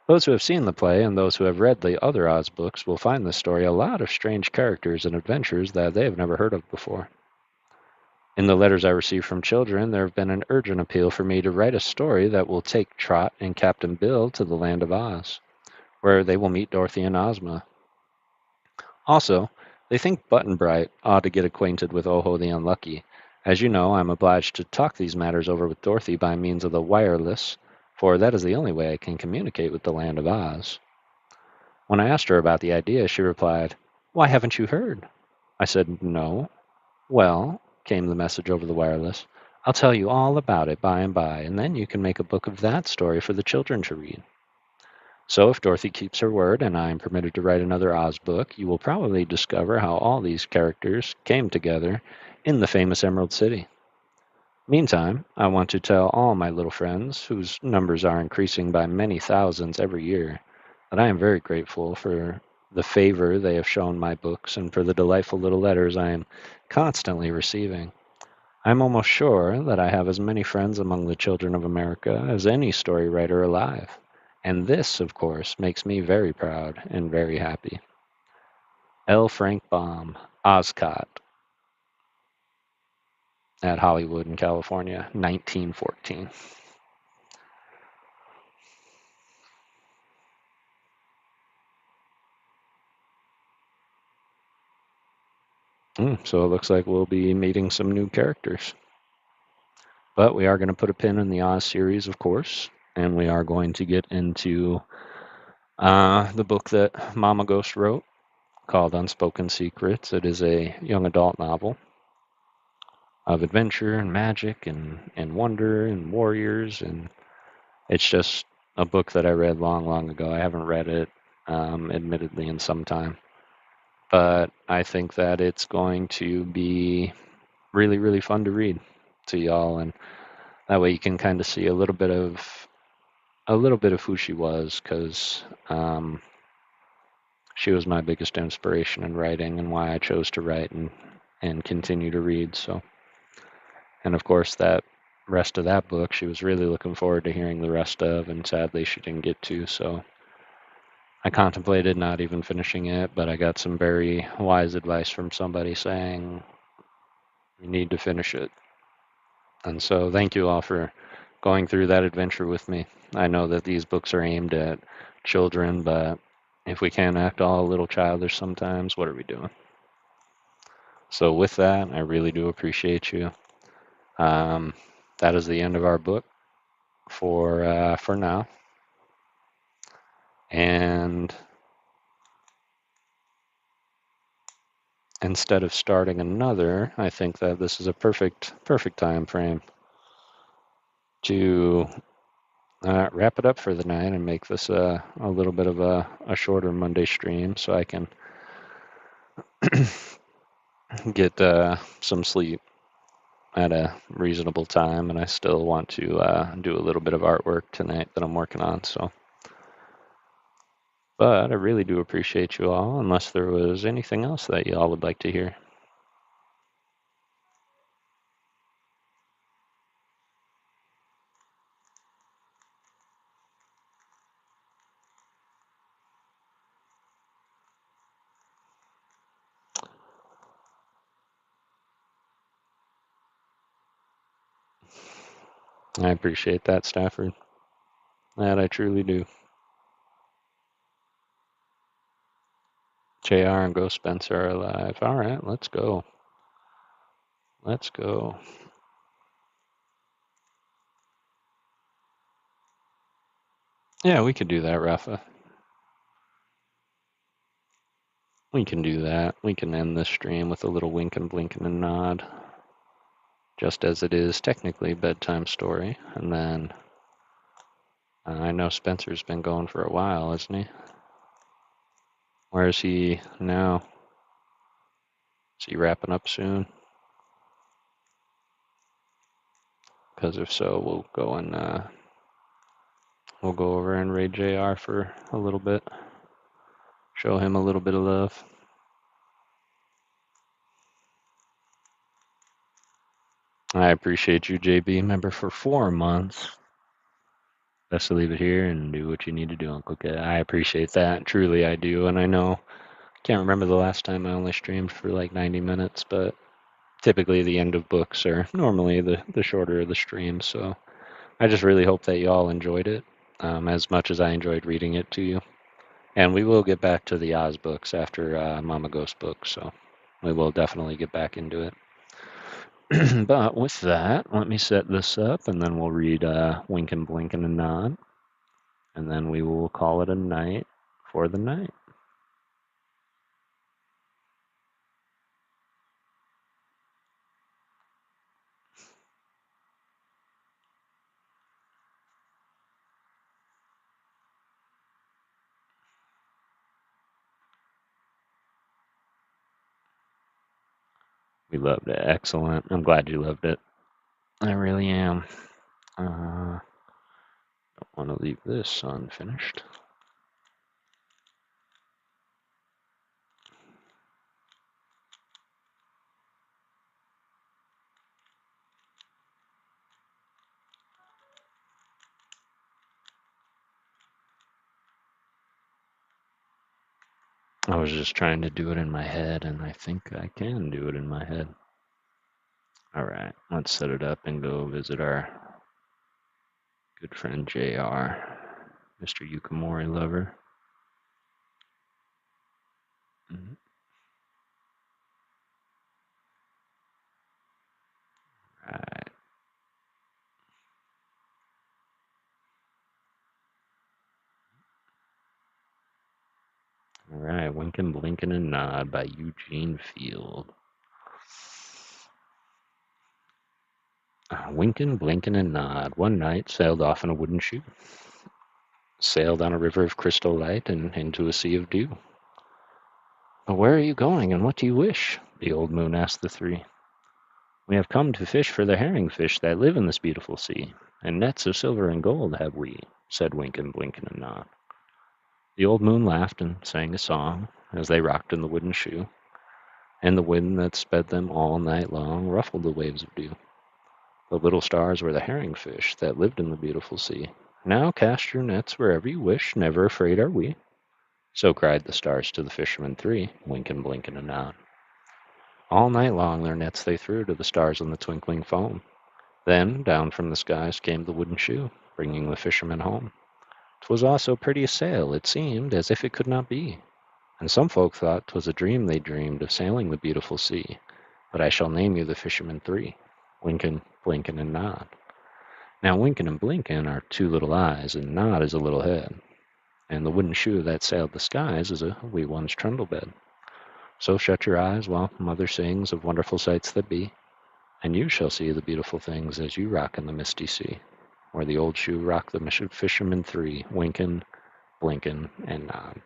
Those who have seen the play and those who have read the other Oz books will find this story a lot of strange characters and adventures that they have never heard of before. In the letters I receive from children, there have been an urgent appeal for me to write a story that will take Trot and Captain Bill to the land of Oz, where they will meet Dorothy and Ozma. Also, they think Button Bright ought to get acquainted with Oho the Unlucky. As you know, I am obliged to talk these matters over with Dorothy by means of the wireless, for that is the only way I can communicate with the land of Oz. When I asked her about the idea, she replied, "Why, haven't you heard?" I said, "No." "Well," came the message over the wireless, "I'll tell you all about it by and by, and then you can make a book of that story for the children to read." So if Dorothy keeps her word and I am permitted to write another Oz book, you will probably discover how all these characters came together in the famous Emerald City. Meantime, I want to tell all my little friends, whose numbers are increasing by many thousands every year, that I am very grateful for the favor they have shown my books and for the delightful little letters I am constantly receiving. I am almost sure that I have as many friends among the children of America as any story writer alive. And this, of course, makes me very proud and very happy. L. Frank Baum, Oscott, at Hollywood in California, 1914. So it looks like we'll be meeting some new characters. But we are going to put a pin in the Oz series, of course, and we are going to get into the book that Mama Ghost wrote called Unspoken Secrets. It is a young adult novel of adventure and magic and wonder and warriors, and it's just a book that I read long, long ago. I haven't read it, admittedly, in some time, but I think that it's going to be really, really fun to read to y'all, and that way you can kind of see a little bit of who she was, because she was my biggest inspiration in writing and why I chose to write and continue to read. So, and of course, that rest of that book, she was really looking forward to hearing the rest of, and sadly she didn't get to. So I contemplated not even finishing it, but I got some very wise advice from somebody saying, you need to finish it. And so thank you all for going through that adventure with me. I know that these books are aimed at children, but if we can't act all a little childish sometimes, what are we doing? So with that, I really do appreciate you. That is the end of our book for now. And instead of starting another, I think that this is a perfect time frame to wrap it up for the night and make this a little bit of a shorter Monday stream, so I can get some sleep at a reasonable time, and I still want to do a little bit of artwork tonight that I'm working on. So, but I really do appreciate you all, unless there was anything else that you all would like to hear. I appreciate that, Stafford. That I truly do. JR and Ghost Spencer are alive. All right, let's go. Let's go. Yeah, we could do that, Rafa. We can do that. We can end this stream with a little wink and blink and a nod, just as it is technically bedtime story. And then I know Spencer's been going for a while, isn't he? Where is he now? Is he wrapping up soon? Because if so, we'll go and we'll go over and raid JR for a little bit. Show him a little bit of love. I appreciate you, JB, member for 4 months. best to leave it here and do what you need to do, Uncle Cat. I appreciate that. Truly, I do. And I know, can't remember the last time I only streamed for like 90 minutes, but typically the end of books are normally the shorter of the streams. So I just really hope that you all enjoyed it as much as I enjoyed reading it to you. And we will get back to the Oz books after Mama Ghost books, so we will definitely get back into it. But with that, let me set this up, and then we'll read Wink and Blink and a Nod, and then we will call it a night for the night. We loved it. Excellent. I'm glad you loved it. I really am. Don't want to leave this unfinished. I was just trying to do it in my head, and I think I can do it in my head. All right, let's set it up and go visit our good friend JR, Mr. Yukamori lover. Mm-hmm. Right. All right, Winkin', Blinkin' and Nod by Eugene Field. Winkin', Blinkin' and Nod one night sailed off in a wooden shoe, sailed on a river of crystal light and into a sea of dew. But where are you going, and what do you wish? The old moon asked the three. We have come to fish for the herring fish that live in this beautiful sea, and nets of silver and gold have we, said Winkin', Blinkin' and Nod. The old moon laughed and sang a song as they rocked in the wooden shoe, and the wind that sped them all night long ruffled the waves of dew. The little stars were the herring fish that lived in the beautiful sea. Now cast your nets wherever you wish, never afraid are we. So cried the stars to the fishermen three, Winkin', Blinkin' and Nod. All night long their nets they threw to the stars in the twinkling foam. Then down from the skies came the wooden shoe, bringing the fishermen home. 'Twas all so pretty a sail, it seemed as if it could not be, and some folk thought 'twas a dream they dreamed of sailing the beautiful sea. But I shall name you the fishermen three, Winkin', Blinkin' and Nod. Now Winkin' and Blinkin' are two little eyes, and Nod is a little head, and the wooden shoe that sailed the skies is a wee one's trundle bed. So shut your eyes while mother sings of wonderful sights that be, and you shall see the beautiful things as you rock in the misty sea, where the old shoe rocked the fishermen three, Winkin', Blinkin', and Nod.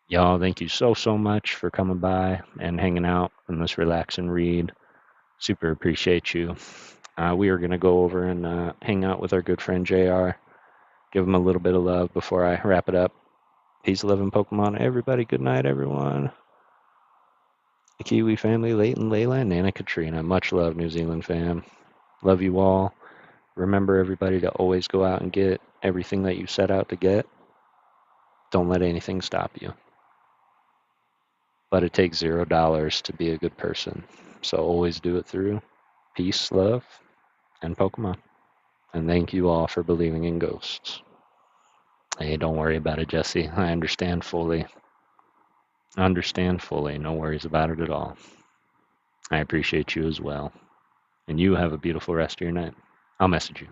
Y'all, thank you so much for coming by and hanging out in this relaxing read. Super appreciate you. We are going to go over and hang out with our good friend JR. Give him a little bit of love before I wrap it up. Peace, love, and Pokemon. Everybody, good night, everyone. The Kiwi family, Leighton, Layla, and Nana Katrina. Much love, New Zealand fam. Love you all. Remember, everybody, to always go out and get everything that you set out to get. Don't let anything stop you. But it takes $0 to be a good person. So always do it through peace, love, and Pokemon. And thank you all for believing in ghosts. Hey, don't worry about it, Jesse. I understand fully. No worries about it at all. I appreciate you as well. And you have a beautiful rest of your night. I'll message you.